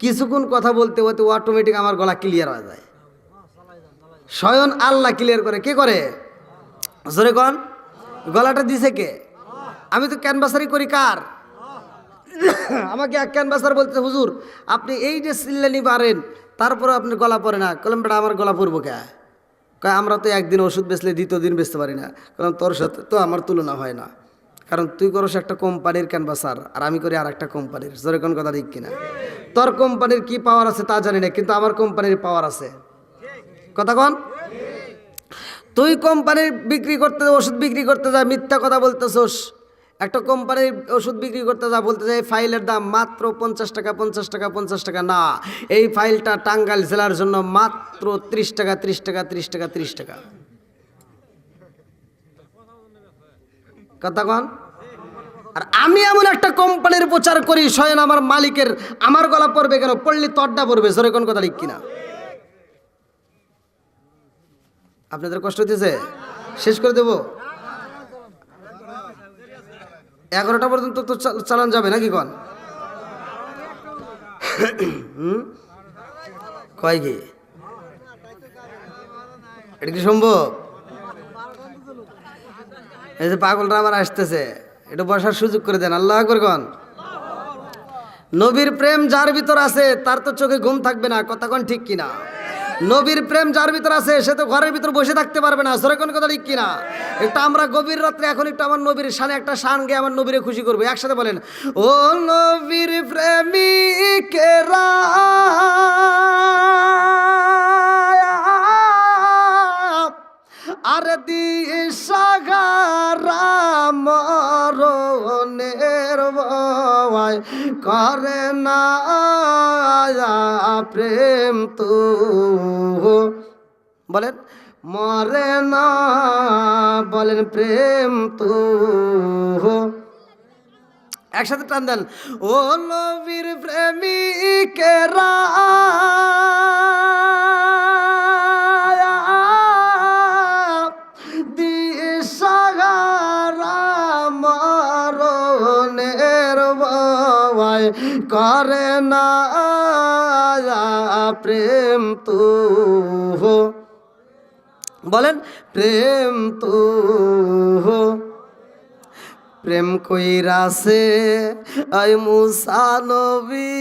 Speaker 1: কিছুক্ষণ কথা বলতে বলতে অটোমেটিক আমার গলা ক্লিয়ার হয়ে যায়। স্বয়ং আল্লাহ ক্লিয়ার করে। কে করে? জোরে কন। গলাটা দিছে কে? আমি তো ক্যানভাসারি করি কার? আমাকে এক ক্যানভাসার বলতে, হুজুর আপনি এই যে সিল্লানি পারেন, তারপরে আপনার গলা পড়ে না। কলম বেটা আমার গলা পড়বো কে? কয় আমরা তো একদিন ওষুধ বেচলে দ্বিতীয় দিন বেচতে পারি না। কারণ তোর সাথে তো আমার তুলনা হয় না, কারণ তুই করস একটা কোম্পানির ক্যানভাসার, আর আমি করি আর একটা কোম্পানির। জোরে কোন কথা ঠিক কিনা? তোর কোম্পানির কি পাওয়ার আছে তা জানি না, কিন্তু আমার কোম্পানির পাওয়ার আছে। কথা কন। তুই কোম্পানির বিক্রি করতে, ওষুধ বিক্রি করতে যা মিথ্যা কথা বলতেছোস। একটা কোম্পানির ওষুধ বিক্রি করতে যা বলতে যায় ফাইলের দাম মাত্র 50 টাকা, 50 টাকা, 50 টাকা। না, এই ফাইলটা টাঙ্গাইল জেলার জন্য মাত্র 30 টাকা, 30 টাকা, 30 টাকা, 30 টাকা। কথা কন। আর আমি এমন একটা কোম্পানির প্রচার করি, স্বয়ং আমার মালিকের আমার গলা পড়বে কেন? পড়লে তড্ডা পড়বে। জোরে কোন কথা ঠিক কিনা? আপনাদের কষ্ট হইতেছে? শেষ করে দেব? 11টা পর্যন্ত তো চালান যাবে নাকি কন? কয় কি এটা কি সম্ভব? এই যে পাগলরা আবার আসতেছে, এটা বসার সুযোগ করে দেন। আল্লাহ আকবার কন। নবীর প্রেম যার ভিতর আছে তার তো চোখে ঘুম থাকবে না। কথা কন ঠিক কিনা? নবীর প্রেম যার ভিতর আছে সে তো ঘরের ভিতর বসে থাকতে পারবে না। জোরে কোন কথা ঠিক কিনা? একটু আমরা গভীর রাত্রে এখন একটু আমার নবীর শানে একটা শান গিয়ে আমার নবীরে খুশি করবো। একসাথে বলেন, ও নবীর প্রেমিকেরা আর দিশাহারা মরণের ভয় করে না প্রেম তো বলেন মরে না, বলেন প্রেম তো। একসাথে টান দেন, ও নবীর প্রেমিকেরা দিশাহারা মরণের ভয় করে না প্রেম তো। বলেন প্রেম তো। প্রেম কইরাছে আই মুসা নবী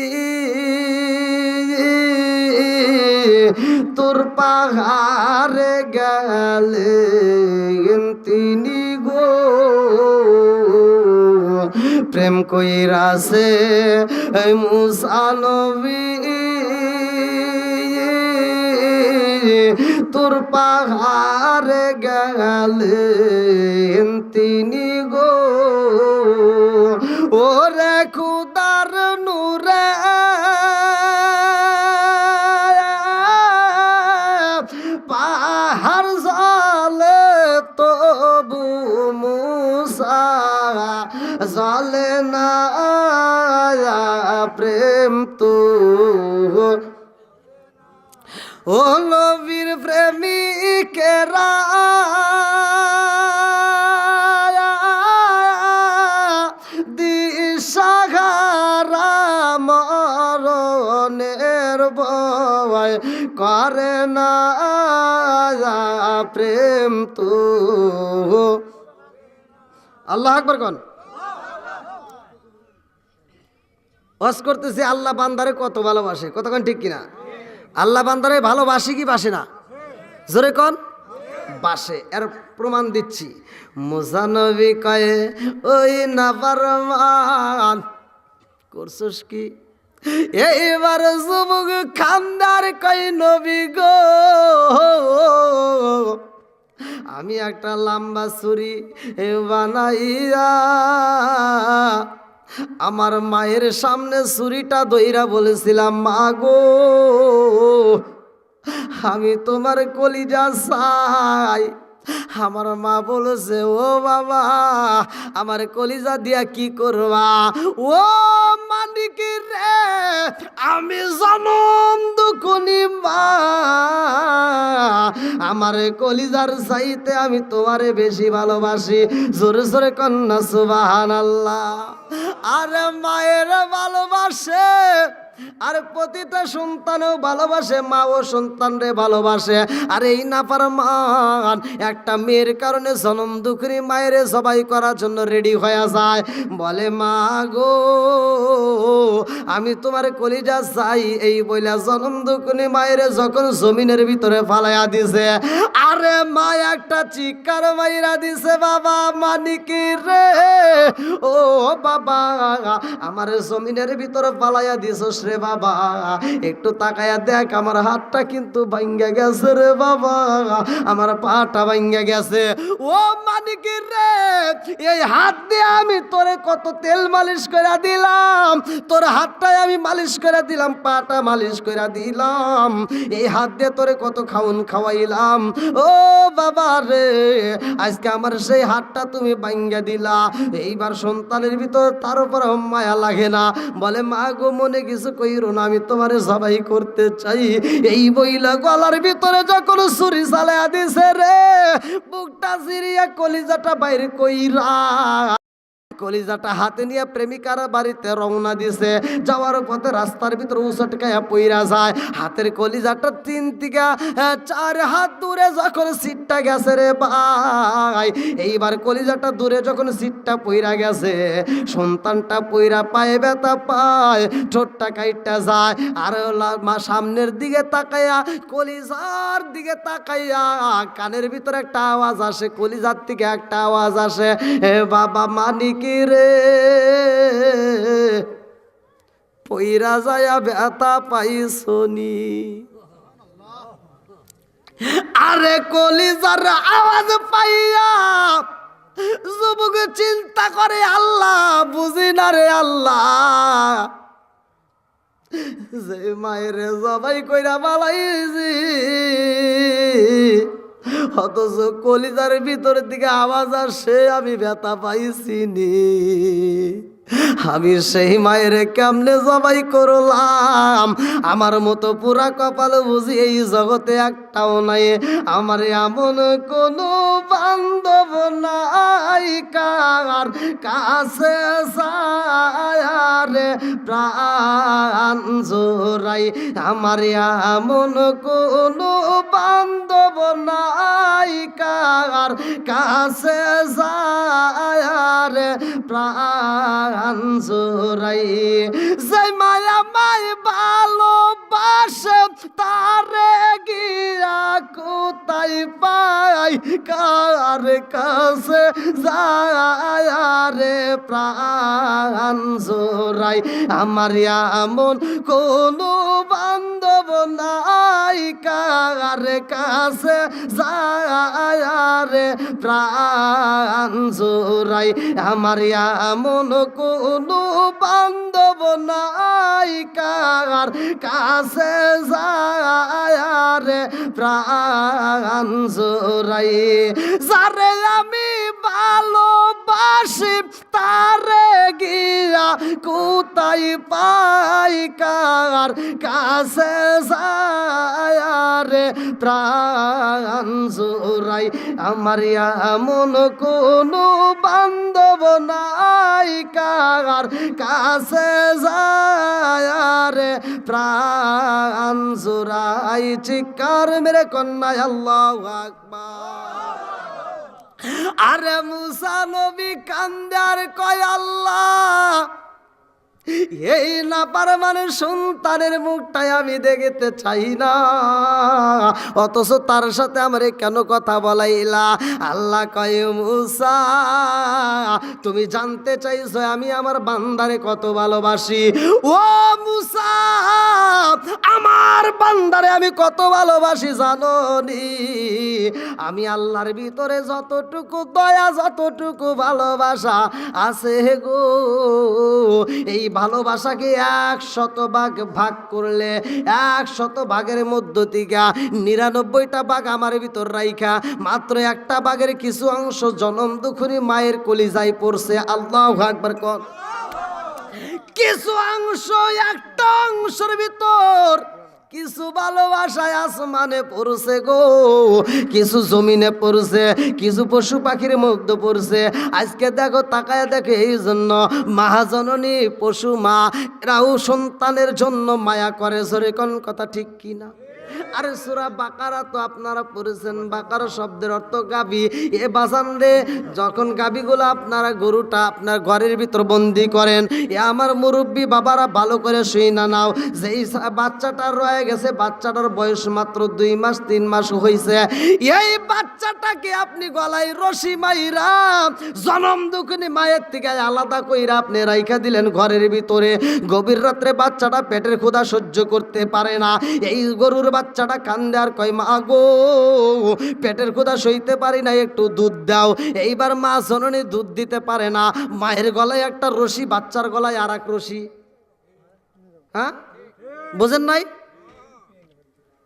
Speaker 1: তোর পাহাড়ে গেলে তিনি গো। প্রেম কইরাছে আই মুসা নবী তোর পাহাড়ে গেলে তিনি গো। ওরে খুদার নূরে পাহাড় জালে তবু মুসা জালে না প্রেম তো। ও নবীর প্রেমিকেরা দিশাহারা মরণের ভয় করে না প্রেম তো। আল্লাহ আকবার কন। ওয়াজ করতেছে আল্লাহ বান্দারে কত ভালোবাসে। কতক্ষণ ঠিক কিনা? আল্লাহ বান্দারে ভালোবাসে কি বাসে না? জোরে কন। বাসে। এর প্রমাণ দিচ্ছি। মুসা নবী কয়ে ওই না পারমান করছস কি? এইবার যুবক খান্দার কই নবী গো আমি একটা লম্বা ছুরি বানাইয়া আমার মায়ের সামনে ছুরিটা ধইরা বলেছিলাম, মা গো আমি তোমার কলিজা চাই। আমার মা বলেছে, ও বাবা আমার কলিজা দিয়া কি করবা? ও মা মানিক রে আমি জনম দুকুনি মা আমার কলিজার চাইতে আমি তোমারে বেশি ভালোবাসি। জোরে জোরে কন্যা সুবহানাল্লাহ। আরে মায়ের ভালোবাসে আর প্রতিটা সন্তানও ভালোবাসে, মাও সন্তানরে ভালোবাসে। আর এই নাফরমান একটা মেয়ের কারণে জনম দুঃখিনী মায়ের জবাই করার জন্য রেডি হয়ে যায়, বলে মা গো আমি তোমার কলিজা চাই। এই বইলা জনম দুঃখিনী মায়ের যখন জমিনের ভিতরে ফালাইয়া দিছে, আরে মা একটা চিৎকার মাইরা দিছে, বাবা মানিক রে ও বাবা আমার জমিনের ভিতরে ফালাইয়া দিছস রে বাবা, একটু তাকায়া দেখ আমার হাতটা কিন্তু ভাঙ্গা গেছে রে বাবা, আমার পাটা ভাঙ্গা গেছে। ও মানিক রে এই হাত দিয়ে আমি তোরে কত তেল মালিশ করে দিলাম, তোর হাতটাই আমি মালিশ করে দিলাম, পাটা মালিশ করে দিলাম, এই হাত দিয়ে তোরে কত খাউন খাওয়াইলাম। ও বাবা রে আজকে আমার সেই হাতটা তুমি ভাঙ্গা দিলা। এইবার সন্তানের ভিতর তার উপর মায়া লাগে না, বলে মা গো মনে কিছু কইরো না, আমি তোমারে সবাই করতে চাই। এই বইলা গলার ভিতরে যখন ছুরি চালায়া দিছে রে, বুকটা চিরিয়া কলিজাটা বাইরে কইরা কলিজাটা হাতে নিয়ে প্রেমিকার বাড়িতে রওনা দিছে। যাওয়ার পথে রাস্তার ভিতরে উচটকায়া পইরা যায়, হাতের কলিজাটা 3 থেকে 4 হাত দূরে যখন সিটটা গেছে রে ভাই, এইবার কলিজাটা দূরে যখন সিটটা পইরা গেছে, সন্তানটা পইরা পায়ে ব্যথা পায়, ঠোঁটটা কাইটা যায়। আর সামনের দিকে তাকাইয়া কলিজার দিকে তাকাইয়া কানের ভিতরে একটা আওয়াজ আসে, কলিজার থেকে একটা আওয়াজ আসে, হে বাবা মানিক রে পইরা যায়া ব্যথা পাইছনি। আরে কলিজার আওয়াজ পাইয়া যুবক চিন্তা করে আল্লাহ বুঝি না রে আল্লাহ, যে মায়ের জবাই কইরা বালাইছি অথচ কলিজার ভিতরের দিকে আওয়াজ আসে আমি ব্যথা পাইছি নি, আমি সেই মায়ের কেমনে জবাই করলাম। আমার মতো পুরা কপাল বুঝি এই জগতে একটাও নাই, আমার এমন কোনো বান্ধব নাই কার কাছে রে প্রাণ জোড়াই, আমার এমন কোনো বান্ধব নাই কার কাছে রে প্রাণ জোড়াই, যে মায়া মাই ভালোবাসে তারে গিয়া কোথায় পাই, কার কাছে যায় রে প্রাণ জোড়াই, আমার এমন কোনো বান্ধব নাই কার কাছে যায় রে প্রাণ জোড়াই, আমার এমন কোনো বান্ধব নাই কার কাছে যায় রে প্রাণ জোড়াই, যারে আমি ভালোবাসি তারে গিয়া কোথায় পাই, কার কাছে যায় রে প্রাণ জোড়াই, আমার এমন কোনো বান্ধব নাই কার কাছে যায় রে প্রাণ জোড়াই। চিৎকার মেরে কন্যা আল্লাহু আকবার। আরে মুসা নবী কান্দার কয় আল্লাহ এই না পার মানে সন্তানের মুখটাই আমি দেখতে চাই না, অথচ তার সাথে আমারে কেন কথা বলাইলা? আল্লাহ কয় মুসা তুমি জানতে চাইছো আমি আমার বান্দারে কত ভালোবাসি। ও মুসা আমার বান্দারে আমি কত ভালোবাসি জানো নি? আমি আল্লাহর ভিতরে যতটুকু দয়া যতটুকু ভালোবাসা আছে গো, এই ভালোবাসাকে 100 ভাগ ভাগ করলে 100 ভাগের মধ্য থেকে 99টা ভাগ আমার ভিতর রাইখা মাত্র একটা ভাগের কিছু অংশ জনম দুঃখিনী মায়ের কলিজায় পড়ছে। আল্লাহু আকবার। কিছু অংশ, একটা অংশের ভিতর কিছু ভালোবাসায় আসমানে পড়ছে গো, কিছু জমিনে পড়ছে, কিছু পশু পাখির মধ্যে পড়ছে। আজকে দেখো, তাকায় দেখে, এই জন্য মহাজননী পশু মা এরাও সন্তানের জন্য মায়া করে। জোরে কোন কথা ঠিক কিনা? আরে সূরা বাকারা তো আপনারা পড়েছেন, বাকারা শব্দের অর্থ গাবি। এ বাজান রে, যখন গাবিগুলো আপনারা গরুটা আপনার ঘরের ভিতর বন্দি করেন, এ আমার মুরব্বী বাবারা ভালো করে শুই না নাও, যেই বাচ্চাটা রয়ে গেছে, বাচ্চাটার বয়স মাত্র 2 মাস 3 মাস হয়েছে, এই বাচ্চাটাকে আপনি গলায় রশি মাইরা জনম দুঃখিনী মায়ের থেকে আলাদা কইরা আপনি রাইখা দিলেন ঘরের ভিতরে। গভীর রাত্রে বাচ্চাটা পেটের ক্ষুধা সহ্য করতে পারে না, এই গরুর বাচ্চাটা কান্দে আর কয়, মা গো পেটের ক্ষুধা সইতে পারি না, একটু দুধ দাও। এইবার মা জননী দুধ দিতে পারে না, মায়ের গলায় একটা রশি, বাচ্চার গলায় আর এক রশি। হ্যাঁ, বোঝেন নাই?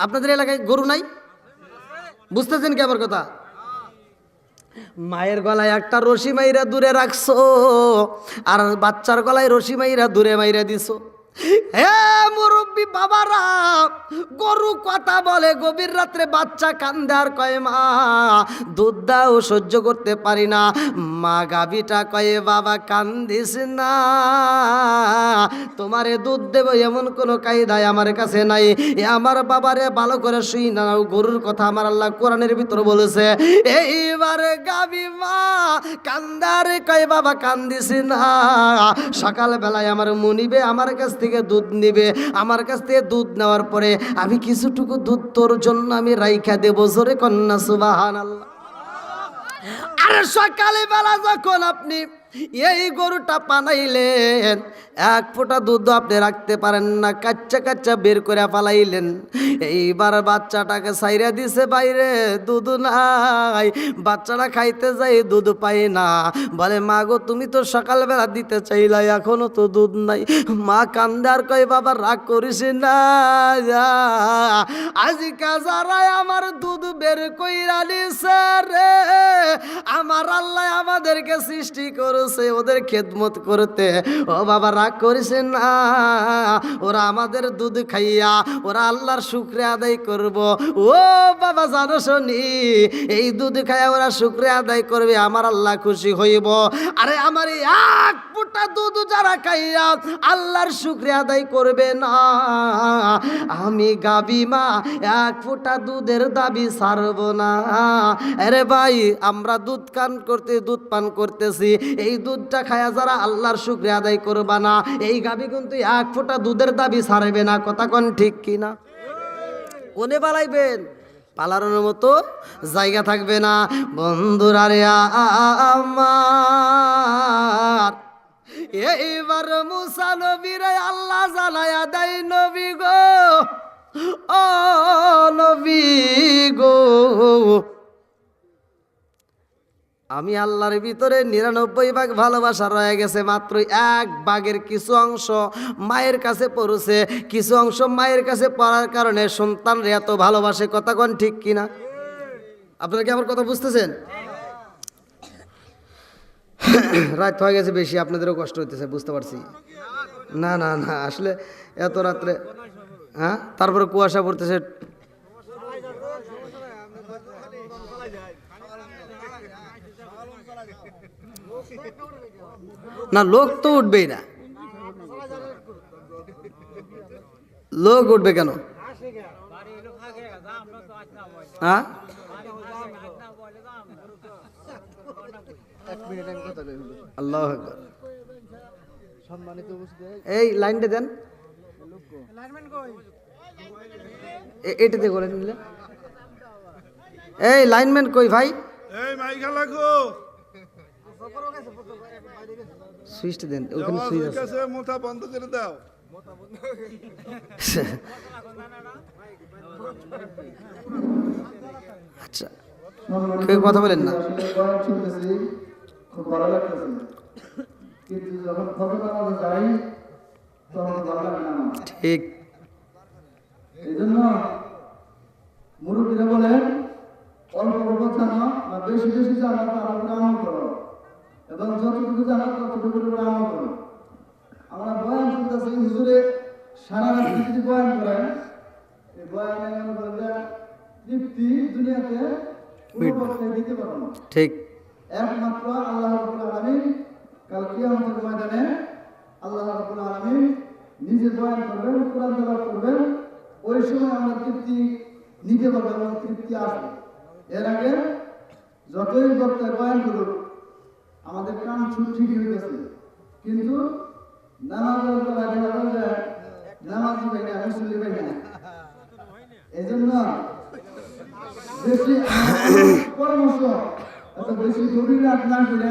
Speaker 1: আপনাদের এলাকায় গরু নাই? বুঝতেছেন কি আবার কথা? মায়ের গলায় একটা রশি মাইরা দূরে রাখছো, আর বাচ্চার গলায় রশি মাইরা দূরে মাইরা দিছো। হে মুরব্বী বাবারা, গরু কথা বলে, গভীর রাত্রে বাচ্চা কান্দে আর কয়, মা দুধ দাও, সহ্য করতে পারি না। মা গাভীটা কয়ে, বাবা কান্দিস না, তোমারে দুধ দেব এমন কোনো কায়দায় আমার কাছে নাই। এ আমার বাবারে ভালো করে শুই না, গরুর কথা আমার আল্লাহ কোরআনের ভিতর বলেছে। এইবারে গাভী মা কান্দারে কয়, বাবা কান্দিস না, সকালবেলায় আমার মুনিবে আমার কাছ থেকে দুধ নিবে, আমার কাছ থেকে দুধ নেওয়ার পরে আমি কিছুটুকু দুধ তোর জন্য আমি রাইখা দেব। জোরে কন্যা সুবহানাল্লাহ। আর সকালে বেলা যখন আপনি এই গরুটা পানাইলেন, এক ফোঁটা দুধ আপনি রাখতে পারেন না, কাচ্চা কাচ্চা বের করে পালাইলেন। এইবার বাচ্চাটাকে সাইরা দিছে বাইরে, দুধ নাই। বাচ্চাটা খাইতে যাই, দুধ পাই না। বলে, মা গো তুমি তো সকালবেলা দিতে চাইলা, এখনো তো দুধ নাই। মা কান্দে আর কয়, বাবা রাগ করিস না, আজকা যারাই আমার দুধ বের কইরা দিছে রে, আমার আল্লাহ আমাদেরকে সৃষ্টি করেছে ওদের খেদমত করতে। ও বাবা রাগ করিস না, ওরা আমাদের দুধ খাইয়া ওরা আল্লাহর শুকরিয়া আদায় করব। ও বাবা জানো শোনি, এই দুধ খাইয়া ওরা শুকরিয়া আদায় করবে, আমার আল্লাহ খুশি হইব। আরে আমার এক ফোঁটা দুধ যারা খাইয়া আল্লাহর শুকরিয়া আদায় করবে না, আমি গাবি মা এক ফোঁটা দুধের দাবি ছাড়ব না। আরে ভাই, আমরা দুধ পান করতেছি, এই দুধটা খায়া যারা আল্লাহর শুকরিয়া আদায় করবা না, এই গাবি কিন্তু এক ফোঁটা দুধের দাবি ছাড়বে না। কথা কোন ঠিক কিনা? কোনে পালাইবেন? পালানোর মতো জায়গা থাকবে না। বন্ধুরা রে আমার, এইবার মুসা নবীরে আল্লাহ জানায়া দেয়, নবী গো, ও নবী গো, আমি আল্লাহর ভিতরে 99 ভাগ ভালোবাসা রয়ে গেছে, মাত্র 1 ভাগের কিছু অংশ মায়ের কাছে পড়ছে, কিছু অংশ মায়ের কাছে পড়ার কারণে সন্তানরা এত ভালোবাসে। কথা কোন ঠিক কিনা? আপনারা কি আমার কথা বুঝতেছেন? রাত হয়ে গেছে বেশি, আপনাদেরও কষ্ট হইতেছে, বুঝতে পারছি। না না না, আসলে এত রাত্রে, হ্যাঁ, তারপরে কুয়াশা পড়তেছে। না, লোক তো উঠবেই না। লোক উঠবে কেন? হ্যাঁ, আল্লাহু আকবার। এই লাইনটা দেন, এটাতে করে নিলে। এই লাইনম্যান কই ভাই? সুইচটা দেন, ওখানে সুইচ আছে, মোটা বন্ধ করে দাও। আচ্ছা, কেউ কথা বলেন না। ঠিক,
Speaker 2: এই জন্য মুরব্বীরা বলেন, অল্প অল্প জানো বা বেশি বেশি জানো, তার উপরে আমল করো, এবং যতটুকু জানো ততটুকু উপরে আমল করো। আমরা সারা রাত্রি যদি বয়ান করেন, এই বয়ানে মনে করেন যে তৃপ্তি দুনিয়াতে কোনো পক্ষে দিতে পারবে না।
Speaker 1: ঠিক।
Speaker 2: একমাত্র আল্লাহ রাব্বুল আলামিন কাল কিয়ামতের ময়দানে আল্লাহ রাব্বুল আলামিন নিজে বয়ান করবেন, কোরআন তেলাওয়াত করবেন, ওই সময় আমরা তৃপ্তি নিতে পারবো এবং তৃপ্তি আসবে। এর আগে যতই বক্তায় বয়ান করুক আমাদের কান ঠিকই হইতেছে, কিন্তু নামাজের বেলা দেখা যায় নামাজি ভাই না, মুসল্লি ভাই না। এই জন্য বেশি পরামর্শ এত বেশি গভীর রাত না করে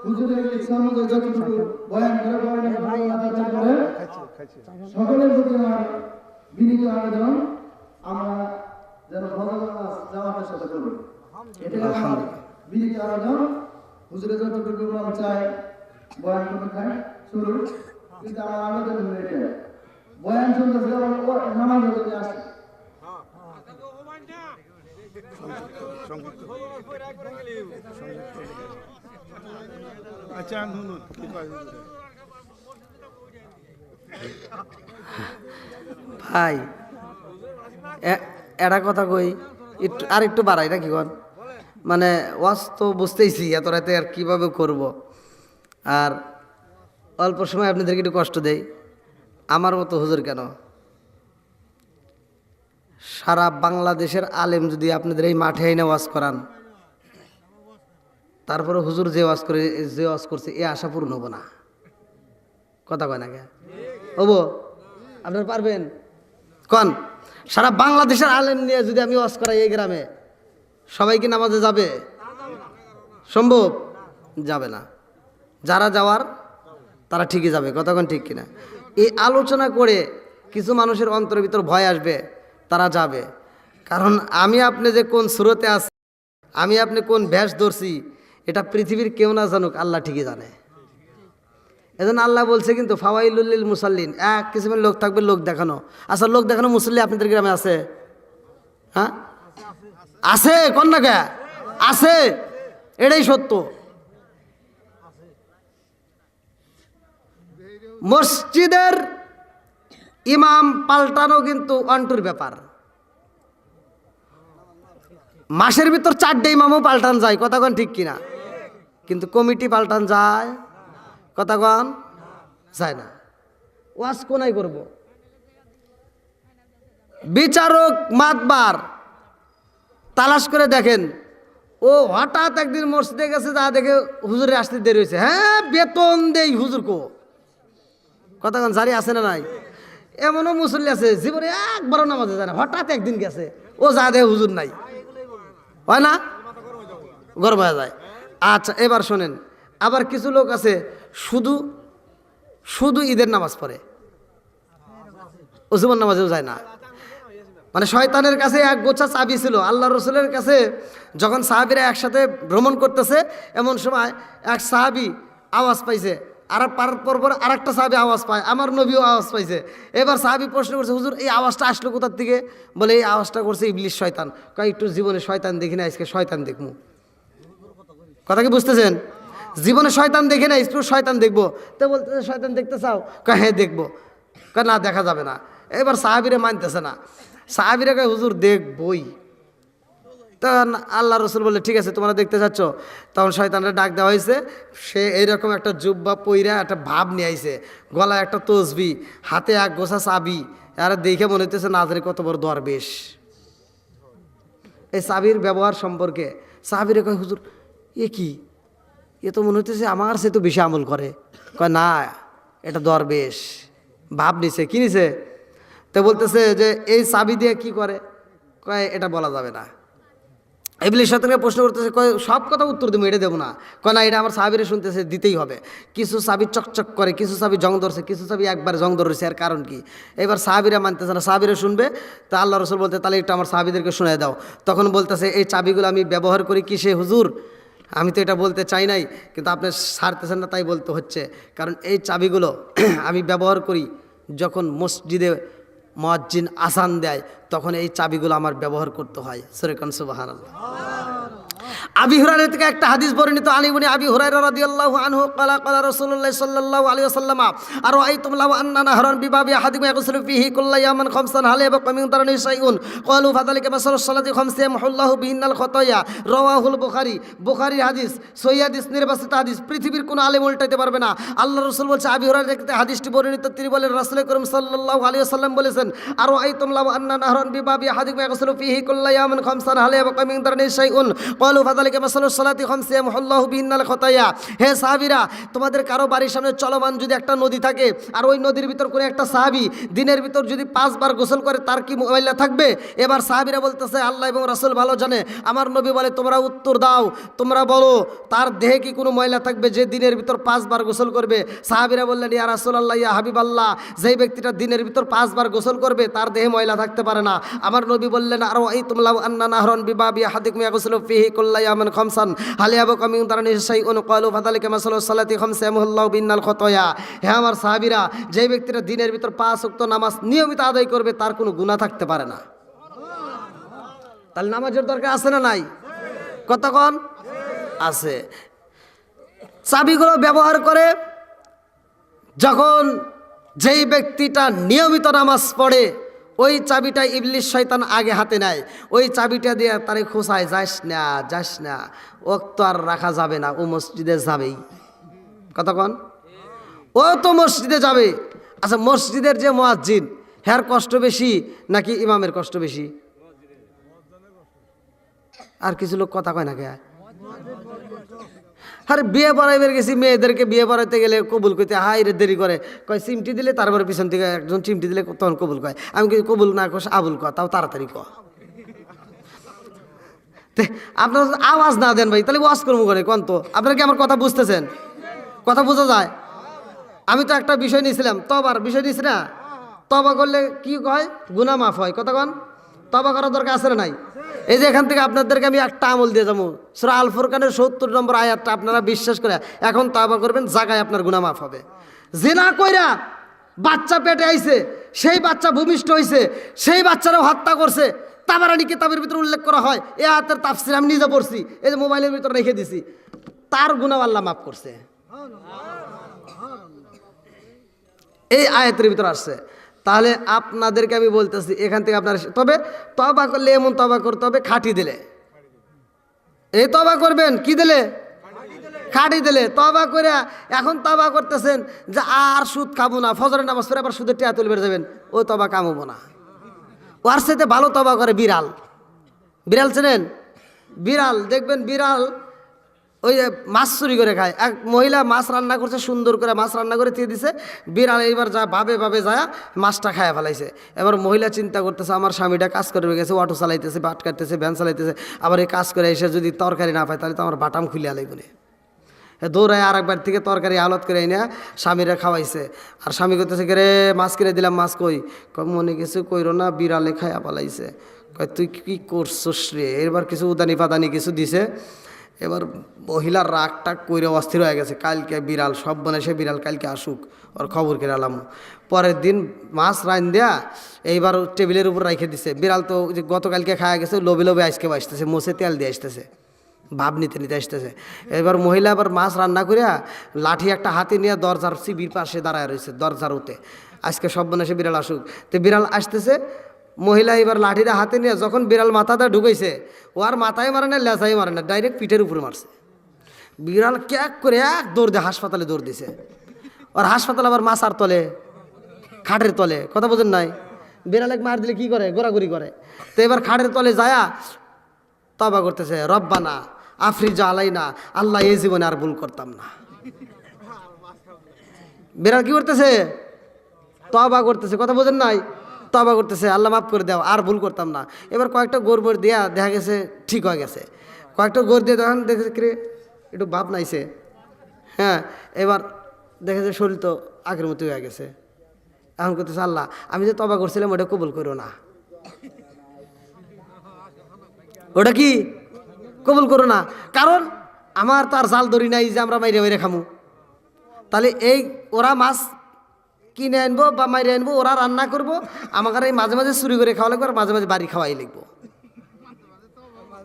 Speaker 2: হুজুরের ইচ্ছা অনুযায়ী যতটুকু বয়ান করে সকলের প্রতি আমার বিনীত আবেদন, আমরা যেন ফজর নামাজ জামাতের সাথে করি। এটাই আমার বিনীত আবেদন। হুজুরের যতটুকু মন চায় বয়ান করতে খায় শুরু, কিন্তু আমার আবেদন হলো এটাই, বয়ান শুনতেছে নামাজ যদি আসে
Speaker 1: ভাই এটা কথা কই একটু আর একটু বাড়াই না কি কন, মানে ওয়াজ তো বুঝতেইছি এত রাতে আর কীভাবে করব, আর অল্প সময় আপনাদেরকে একটু কষ্ট দেই। আমার মতো হুজুর কেন, সারা বাংলাদেশের আলেম যদি আপনাদের এই মাঠে এনে ওয়াজ করান, তারপরে হুজুর যে ওয়াজ করছে এ আশা পূর্ণ হবো না। কথা কয় না কে হবো? আপনারা পারবেন কন? সারা বাংলাদেশের আলেম নিয়ে যদি আমি ওয়াজ করাই এই গ্রামে, সবাই কি নামাজে যাবে? সম্ভব? যাবে না। যারা যাওয়ার তারা ঠিকই যাবে। কতক্ষণ ঠিক কিনা? এই আলোচনা করে কিছু মানুষের অন্তরের ভিতর ভয় আসবে, তারা যাবে। কারণ আমি আপনি যে কোন সুরতে আছি, আমি আপনি কোন ভ্যাস ধরছি, এটা পৃথিবীর কেউ না জানুক, আল্লাহ ঠিকই জানে। এজন্য আল্লাহ বলছে কিন্তু ফাওয়াইলুল লিল মুসাল্লিন, এক কিসিমের লোক থাকবে লোক দেখানো। আচ্ছা, লোক দেখানো মুসল্লি আপনাদের গ্রামে আছে? হ্যাঁ আছে, কোন না কে আছে, এটাই সত্য। মসজিদের ইমাম পাল্টানো কিন্তু অন্টুর ব্যাপার। মাসের ভিতর 4টে ইমামও পাল্টান যায়, কথা কন ঠিক কিনা? কিন্তু কমিটি পাল্টান যায়, কথা কন যায় না। ওয়াজ কোনায় করব? বিচারক মাতবার তালাশ করে দেখেন, ও হঠাৎ একদিন মসজিদে গেছে, যা দেখে হুজুরে আসতে দেরি হয়েছে, হ্যাঁ বেতন দেই হুজুর কো, কথা কন জারি আছে না নাই? এমনও মুসল্লি আছে জীবনে একবারও নামাজে যায় না, হঠাৎ একদিন গেছে, ও যা দেখে হুজুর নাই, হয় না? গর্ব হয়ে যায়। আচ্ছা, এবার শোনেন, আবার কিছু লোক আছে শুধু শুধু ঈদের নামাজ পড়ে, ও জীবন নামাজেও যায় না। মানে শয়তানের কাছে এক গোছা চাবি ছিল। আল্লাহ রসুলের কাছে যখন সাহাবীরা একসাথে ভ্রমণ করতেছে, এমন সময় এক সাহাবী আওয়াজ পাইছে, আর পর আর একটা সাহাবী আওয়াজ পায়, আমার নবীও আওয়াজ পাইছে। এবার সাহাবী প্রশ্ন করছে, হুজুর এই আওয়াজটা আসলো কোথার থেকে? বলে এই আওয়াজটা করছে ইবলিশ শয়তান। কয় একটু জীবনে শয়তান দেখি না, আজকে শয়তান দেখবো। কথা কি বুঝতেছেন? জীবনে শয়তান দেখে না, একটু শয়তান দেখবো। তো বলতেছে শয়তান দেখতে চাও? কয় হ্যাঁ দেখবো। কয় না, দেখা যাবে না। এবার সাহাবীরা মানতেছে না, সাহাবীরা কয় হুজুর দেখবই। তখন আল্লাহ রসুল বলে ঠিক আছে, তোমরা দেখতে চাচ্ছ? তখন শয়তানরা ডাক দেওয়া হয়েছে, সে এইরকম একটা জুব্বা পইরা একটা ভাব নিয়ে আইছে, গলায় একটা তসবি, হাতে এক গোছা চাবি, আর দেখে মনে হইতেছে না জানি কত বড় দরবেশ। এই চাবির ব্যবহার সম্পর্কে সাহাবীরা কয় হুজুর এ কি, এ তো মনে হইতেছে আমার সে তো বেশি আমল করে। কয় না, এটা দরবেশ, ভাব নিছে। কি নিছে? তো বলতেছে যে এই চাবি দিয়ে কি করে? কয় এটা বলা যাবে না। ইবলিস শয়তানকে প্রশ্ন করতেছে, কয় সব কথা উত্তর দেবো, এটা দেবো না। কয় না, এটা আমার সাহাবীরা শুনতেছে, দিতেই হবে। কিছু চাবি চকচক করে, কিছু চাবি জং ধরছে, কিছু চাবি একবার জং ধরেছে, এর কারণ কি? এবার সাহাবীরা মানতেছে না, সাহাবীরা শুনবে। তা আল্লাহ রসুল বলতে তাহলে একটু আমার সাহাবীদেরকে শুনে দাও। তখন বলতেছে এই চাবিগুলো আমি ব্যবহার করি কিসে হুজুর? আমি তো এটা বলতে চাই নাই, কিন্তু আপনি ছাড়তেছেন না তাই বলতে হচ্ছে। কারণ এই চাবিগুলো আমি ব্যবহার করি যখন মসজিদে মুয়াজ্জিন আযান দেয়, তখন এই চাবিগুলো আমার ব্যবহার করতে হয়। সুবহানাল্লাহ। আবি হুরায়রা থেকে একটা হাদিস বর্ণিত, আলী ইবনে আবি হুরায়রা রাদিয়াল্লাহু আনহু ক্বালা ক্বালা রাসূলুল্লাহ সাল্লাল্লাহু আলাইহি ওয়াসাল্লাম আরাআইতুম লাউ আন্না নাহরান বিবাবি আহাদিকুম ইয়াগসিলু ফিহি কুল্লা ইয়ামান খামসান হাল ইয়াবকা মিন দারনি শাইউন ক্বালু ফাযালিকা মাসালুস সালাতি খামসা ইয়ামহুল্লাহু বিহিন্নাল খাতায়া। রাওয়াহুল বুখারী, বুখারীর হাদিস, সহিহ হাদিস, নির্বাচিত হাদিস, পৃথিবীর কোনো আলেম উল্টাইতে পারবে না। আল্লাহ রাসূল বলছে, আবি হুরায়রা থেকে হাদিসটি বর্ণিত, তিনি বলেন রাসূল করিম সাল্লাল্লাহু আলাইহি ওয়াসাল্লাম বলেছেন, আরাআইতুম লাউ আন্না নাহরান বিবাবি আহাদিকুম ইয়াগসিলু ফিহি কুল্লা ইয়ামান খামসান হাল ইয়াবকা মিন দারনি শাইউন ক্বালু ফাযালিকা মাসালুস সালাতি খামসা ইয়ামহুল্লাহু বিহিন্নাল খাতায়া। হে সাহাবীরা, তোমাদের কারো বাড়ির সামনে চলমান যদি একটা নদী থাকে, আর ওই নদীর ভিতর করে একটা সাহাবী দিনের ভিতর যদি 5 বার গোসল করে, তার কি ময়লা থাকবে? এবার সাহাবীরা বলতেছে, আল্লাহ এবং রাসূল ভালো জানে। আমার নবী বলে, তোমরা উত্তর দাও, তোমরা বলো তার দেহে কি কোনো ময়লা থাকবে যে দিনের ভিতর 5 বার গোসল করবে? সাহাবীরা বললেন, ইয়া রাসূলুল্লাহ, ইয়া হাবিবাল্লাহ, যেই ব্যক্তিটা দিনের ভিতর 5 বার গোসল করবে তার দেহে ময়লা থাকতে পারে না। আমার নবী বললেন, আরাআইতুম লাউ আন্না নাহরান বিবাবি আহাদিকুম ইয়াগসিলু ফিহি কুল্লা ইয়ামান খামসান হাল ইয়াবকা মিন দারনি শাইউন ক্বালু ফাযালিকা মাসালুস সালাতি খামসা ইয়ামহুল্লাহু বিহিন্নাল খাতায়া। হে আমার সাহাবীরা, যেই ব্যক্তিটা দিনের ভিতর 5 ওয়াক্ত নামাজ নিয়মিত আদায় করবে তার কোনো গুনাহ থাকতে পারে না। তাহলে নামাজের দরকার আছে না নাই? কতক্ষণ আছে? চাবিগুলো ব্যবহার করে যখন যেই ব্যক্তিটা নিয়মিত নামাজ পড়ে, ওই চাবিটা ইবলিশ শয়তান আগে হাতে নেয়। ওই চাবিটা দিয়ে তারে খোঁচায়, যাস না, যাস না, ওয়াক্ত আর রাখা যাবে না, ও মসজিদে যাবেই। কতক্ষণ? ও তো মসজিদে যাবে। আচ্ছা, মসজিদের যে মুয়াজ্জিন, হ্যার কষ্ট বেশি নাকি ইমামের কষ্ট বেশি? আর কিছু লোক কথা কয় না কে? আরে বিয়ে পড়াইবার গেছি, মেয়েদেরকে বিয়ে পড়াইতে গেলে কবুল করতে হাই রে দেরি করে, কয় চিমটি দিলে, তারপরে পিছন থেকে একজন চিমটি দিলে তখন কবুল কয়। আমি কি কবুল না কস, আবুল ক, তাও তাড়াতাড়ি ক। আপনার আওয়াজ না দেন ভাই, তাহলে ওয়াজ করবো করে কোন? তো আপনারা কি আমার কথা বুঝতেছেন? কথা বোঝা যায়? আমি তো একটা বিষয় নিয়েছিলাম, তবার বিষয় নিয়েছি না। তবা করলে কি কয়? গুনাহ মাফ হয়। কতক্ষণ? তবা করার দরকার আছে না নাই? এই যে এখান থেকে আপনাদেরকে আমি একটা আমল দিয়ে যাবো, সূরা আল ফুরকানের 70 নম্বর আয়াতটা আপনারা বিশ্বাস করে এখন তওবা করবেন, জায়গায় আপনার গুনাহ মাফ হবে। জিনা কইরা বাচ্চা পেটে আইছে, সেই বাচ্চা ভূমিষ্ঠ হইছে, সেই বাচ্চারাও হত্যা করছে, তাবারানী কিতাবের ভিতরে উল্লেখ করা হয়। এই আয়াতের তাফসীর আমি নিজে পড়ছি, এই যে মোবাইলের ভিতরে রেখে দিছি। তার গুনাহ আল্লাহ মাফ করছে, এই আয়াতের ভিতরে আসছে। তাহলে আপনাদেরকে আমি বলতেছি, এখান থেকে আপনারা তবে তওবা করলে এমন তওবা করতে হবে খাঁটি দিলে। এই তওবা করবেন কি দিলে? খাঁটি দিলে। তওবা করে এখন তওবা করতেছেন যে আর সুদ খাবো না, ফজরের নামাজ পড়ে আবার সুদের টিয়া তুলবে যাবেন, ও তওবা কামবো না। ওর সাথে ভালো তওবা করে বিড়াল। বিড়াল চেনেন? বিড়াল দেখবেন, বিড়াল ওই মাছ চুরি করে খায়। এক মহিলা মাছ রান্না করছে, সুন্দর করে মাছ রান্না করে দিয়ে দিছে, বিড়াল এইবার যা ভাবে যায় মাছটা খায় ফেলাইছে। এবার মহিলা চিন্তা করতেছে, আমার স্বামীটা কাজ করে গেছে, অটো চালাইতেছে, বাট কাটতেছে, ভ্যান চালাইতেছে, আবার এই কাজ করে এসে যদি তরকারি না পায় তাহলে তো আমার বাটাম খুলে আলাই বলে দৌড়ায় আর একবার থেকে তরকারি আলত করে এনে স্বামীরা খাওয়াইছে। আর স্বামী করতেছে, রে মাছ কিনে দিলাম, মাছ কই? মনে কিছু কইরো না, বিড়ালে খায়া পালাইছে। কয় তুই কি করছস রে? এবার কিছু উদানি পাদানি কিছু দিছে। এবার মহিলার রাগ টাগ কইরে অস্থির হয়ে গেছে, কালকে বিড়াল সব বনেছে, বিড়াল কালকে আসুক, ওর খবর করে আলাম। পরের দিন মাছ রান দেয়া এইবার টেবিলের উপর রেখে দিছে। বিড়াল তো যে গতকালকে খাওয়া গেছে, লোভে লোভে আজকে আসতেছে, মোছে তেল দিয়ে আসতেছে, ভাব নিতে নিতে আসতেছে। এবার মহিলা আবার মাছ রান্না করিয়া লাঠি একটা হাতে নিয়ে দরজার সিবির পাশে দাঁড়ায় রয়েছে, দরজার উতে, আজকে সব বনেছে বিড়াল আসুক। তো বিড়াল আসতেছে, মহিলা এবার লাঠিটা হাতে নিয়ে যখন বিড়াল মাথাটা ঢুকাইছে, ও আর মাথায় মারে না, লেজাই মারে না, ডাইরেক্ট পিঠের উপরে মারছে। বিড়াল ক্যাক করে এক দৌড় দিয়ে হাসপাতালে দৌড় দিছে। আর হাসপাতাল আবার মাছার তলে, খাটের তলে, কথা বোঝেন নাই? বিড়াল এক মার দিলে কি করে? গোড়াগুড়ি করে। তো এবার খাটের তলে যায়া তওবা করতেছে, রব্বানা আফরিজা আলাইনা, আল্লাহ এই জীবনে আর ভুল করতাম না। বিড়াল কি করতেছে? তওবা করতেছে, কথা বোঝেন নাই? তওবা করতেছে, আল্লাহ মাফ করে দাও, আর ভুল করতাম না। এবার কয়েকটা গোড় দিয়া দেখা গেছে ঠিক হয়ে গেছে। কয়েকটা গোড় দিয়ে তখন দেখেছে কি একটু ভাব নাইছে, হ্যাঁ, এবার দেখেছে শরীর তো আগের মতো হয়ে গেছে। এখন করতেছে, আল্লাহ আমি যে তওবা করছিলাম ওটা কবুল করো না, ওটা কি কবুল করো না, কারণ আমার তো আর জাল ধরি নাই যে আমরা মাইরে মাইরে খামু। তাহলে এই ওরা মাছ কিনে আনবো বা মাইরে আনবো, ওরা রান্না করবো, আমাকে এই মাঝে মাঝে চুরি করে খাওয়া লাগবে, আর মাঝে মাঝে বাড়ি খাওয়াই লাগবো।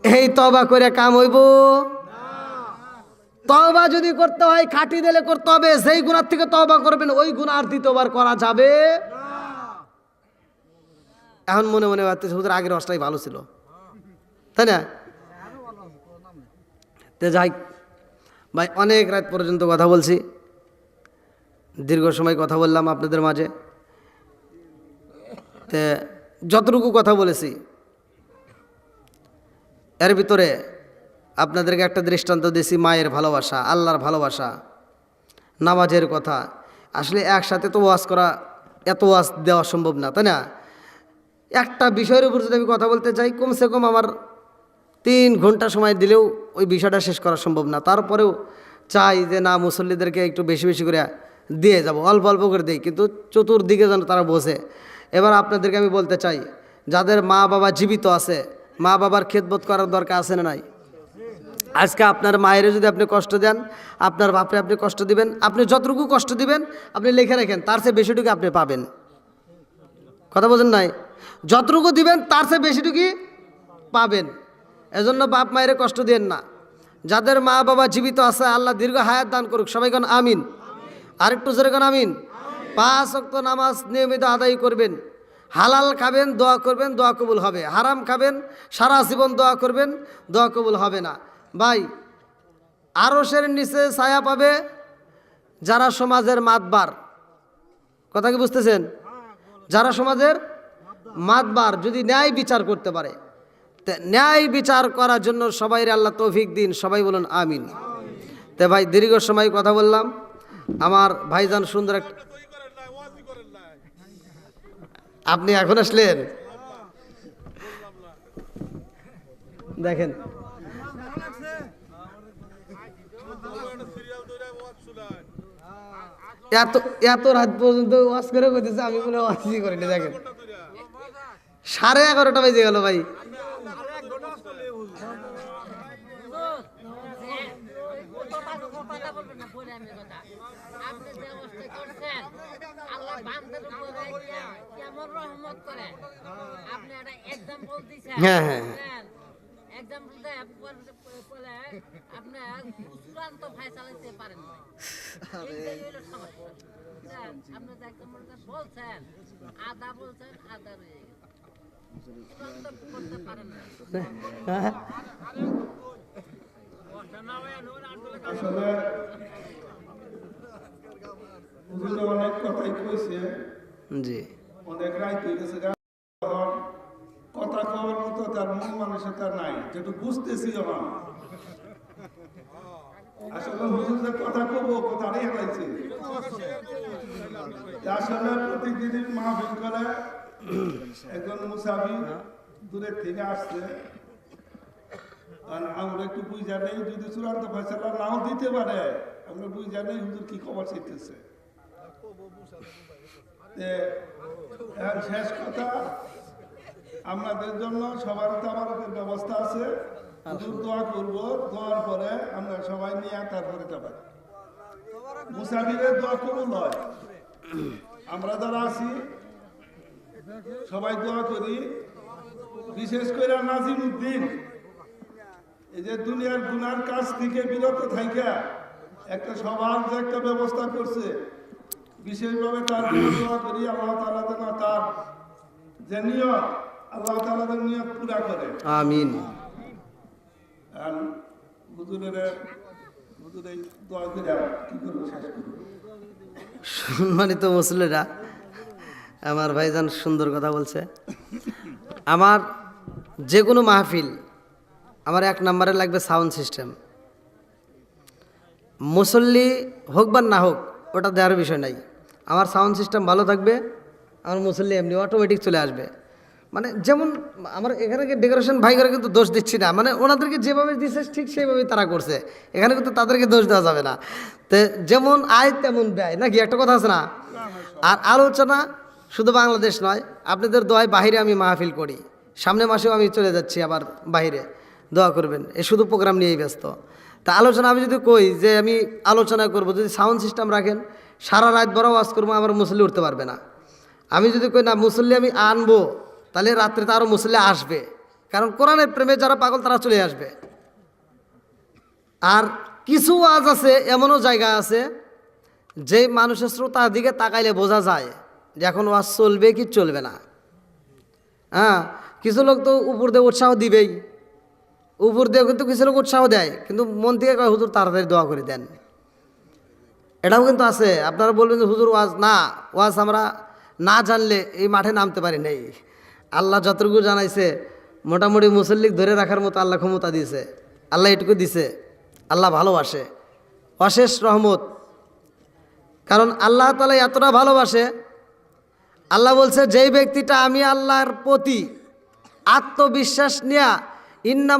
Speaker 1: এই তওবা করে কাম হইব? তওবা যদি করতে হয় খাঁটি দিলে করতে হবে। যেই গুনার থেকে তওবা করবেন ওই গুনাহ আর দ্বিতীয়বার করা যাবে এখন মনে মনে ভাবতেছে হুজুর আগের অবস্থাই ভালো ছিল, তাই না? তে যাই ভাই, অনেক রাত পর্যন্ত কথা বলছি, দীর্ঘ সময় কথা বললাম আপনাদের মাঝে। তে যতটুকু কথা বলেছি এর ভিতরে আপনাদেরকে একটা দৃষ্টান্ত দিয়েছি, মায়ের ভালোবাসা, আল্লাহর ভালোবাসা, নামাজের কথা। আসলে একসাথে তো ওয়াজ করা, এত ওয়াজ দেওয়া সম্ভব না, তাই না? একটা বিষয়ের উপর যদি আমি কথা বলতে চাই, কমসে কম আমার 3 ঘন্টা সময় দিলেও ওই বিষয়টা শেষ করা সম্ভব না। তারপরেও চাই যে না, মুসল্লিদেরকে একটু বেশি বেশি করে দিয়ে যাব, অল্প অল্প করে দিই, কিন্তু চতুর্দিকে যেন তারা বোঝে। এবার আপনাদেরকে আমি বলতে চাই, যাদের মা বাবা জীবিত আছে, মা বাবার খেদমত করার দরকার আছে না নাই? আজকে আপনার মায়ের যদি আপনি কষ্ট দেন, আপনার বাপরে আপনি কষ্ট দিবেন, আপনি যতটুকু কষ্ট দিবেন আপনি লিখে রাখেন, তার চেয়ে বেশিটুকু আপনি পাবেন। কথা বোঝেন নাই? যতটুকু দিবেন তার চেয়ে বেশিটুকুই পাবেন। এজন্য বাপ মায়ের কষ্ট দিয়েন না। যাদের মা বাবা জীবিত আছে আল্লাহ দীর্ঘ হায়াত দান করুক, সবাই কোন আমিন। আরেকটু জোরে কোন আমিন। 5 ওয়াক্ত নামাজ নিয়মিত আদায় করবেন, হালাল খাবেন, দোয়া করবেন, দোয়া কবুল হবে। হারাম খাবেন, সারা জীবন দোয়া করবেন, দোয়া কবুল হবে না। ভাই, আরশের নিচে ছায়া পাবে যারা সমাজের মাতবার। কথা কি বুঝতেছেন? যারা সমাজের মাতবার, যদি ন্যায় বিচার করতে পারে। ন্যায় বিচার করার জন্য সবাই আল্লাহ তৌফিক দিন, সবাই বলুন আমিন। তে ভাই, দীর্ঘ সময় কথা বললাম। আমার ভাইজান সুন্দর একটা, আপনি এখন আসলেন দেখেন, এত এত রাত পর্যন্ত ওয়াজ করে কইতেছে, আমি বলে ওয়াজই করিনি। দেখেন 11:30 বেজে গেল ভাই। হ্যাঁ হ্যাঁ
Speaker 2: আসলে হুজুর অনেক কথাই কইছে,
Speaker 1: জি,
Speaker 2: অনেক রাত হয়ে গেছে, কথা কওয়ার মতো তার মন মানসিকতা নাই, যেটু বুঝতেছি আমার। আসলে হুজুর যে কথা কব কথাটাই হারাইছে। আসলে প্রতিদিন মাহফিল করে একজন মুসাফির দূরের থেকে আসছে, কারণ আমরা একটু বুঝা নেই, যদি চূড়ান্ত ফয়সালা নাও দিতে পারে আমরা বুঝা নেই হুজুর কি খবর চাইতেছে। শেষ কথা, আমাদের জন্য সবার তাবারকের ব্যবস্থা আছে, হুজুর দোয়া করব, দোয়ার পরে আমরা সবাই নিয়ে তারপরে যাবো। মুসাফিরের দোয়া কবুল হয়। আমরা যারা আছি সবাই দোয়া করি, বিশেষ করে নাজিমউদ্দিন এই যে দুনিয়ার গুনার কাজ থেকে বিরত থাইকা একটা সবার যে একটা ব্যবস্থা করছে, বিশেষভাবে তার দোয়া করি আল্লাহ তাআলা যেন তার যে নিয়ত, আল্লাহ তাআলা যেন নিয়ত পুরা করে, আমিন। আর হুজুরের দোয়া করে কি করবো, শেষ করবো।
Speaker 1: সম্মানিত মুসল্লিরা, আমার ভাইজান সুন্দর কথা বলছে। আমার যে কোনো মাহফিল, আমার 1 নম্বরে লাগবে সাউন্ড সিস্টেম। মুসল্লি হোক বা না হোক ওটা দেওয়ার বিষয় নাই, আমার সাউন্ড সিস্টেম ভালো থাকবে, আমার মুসল্লি এমনি অটোমেটিক চলে আসবে। মানে যেমন আমার এখানে ডেকোরেশন ভাই করে কিন্তু দোষ দিচ্ছি না, মানে ওনাদেরকে যেভাবে দিচ্ছে ঠিক সেইভাবেই তারা করছে, এখানে কিন্তু তাদেরকে দোষ দেওয়া যাবে না। তো যেমন আয় তেমন ব্যয়, নাকি একটা কথা আছে না? আর আলোচনা শুধু বাংলাদেশ নয়, আপনাদের দোয়ায় বাহিরে আমি মাহফিল করি, সামনের মাসেও আমি চলে যাচ্ছি আবার বাহিরে, দোয়া করবেন। এই শুধু প্রোগ্রাম নিয়েই ব্যস্ত। তা আলোচনা আমি যদি কই যে আমি আলোচনা করব, যদি সাউন্ড সিস্টেম রাখেন সারা রাত বড় ওয়াজ করবো, আমার মুসল্লি উঠতে পারবে না। আমি যদি কই না মুসল্লি আমি আনবো, তাহলে রাত্রে তো আরও মুসল্লি আসবে, কারণ কোরআনের প্রেমে যারা পাগল তারা চলে আসবে। আর কিছু ওয়াজ আছে, এমনও জায়গা আছে যে মানুষের শ্রোতার দিকে তাকাইলে বোঝা যায় যে এখন ওয়াজ চলবে কি চলবে না। হ্যাঁ, কিছু লোক তো উপর দিয়ে উৎসাহ দিবেই, উপর দিয়ে কিন্তু কিছু লোক উৎসাহ দেয়, কিন্তু মন থেকে কয় হুজুর তাড়াতাড়ি দোয়া করে দেন। এটাও কিন্তু আছে। আপনারা বলবেন যে হুজুর ওয়াজ আমরা না জানলে এই মাঠে নামতে পারি নাই। আল্লাহ যতটুকু জানাইছে মোটামুটি মুসল্লিক ধরে রাখার মতো আল্লাহ ক্ষমতা দিয়েছে, আল্লাহ এটুকু দিছে। আল্লাহ ভালোবাসে, অশেষ রহমত। কারণ আল্লাহ তাআলা এতটা ভালোবাসে, আল্লাহ বলছে যেই ব্যক্তিটা আমি আল্লাহর প্রতি আত্মবিশ্বাস নিয়া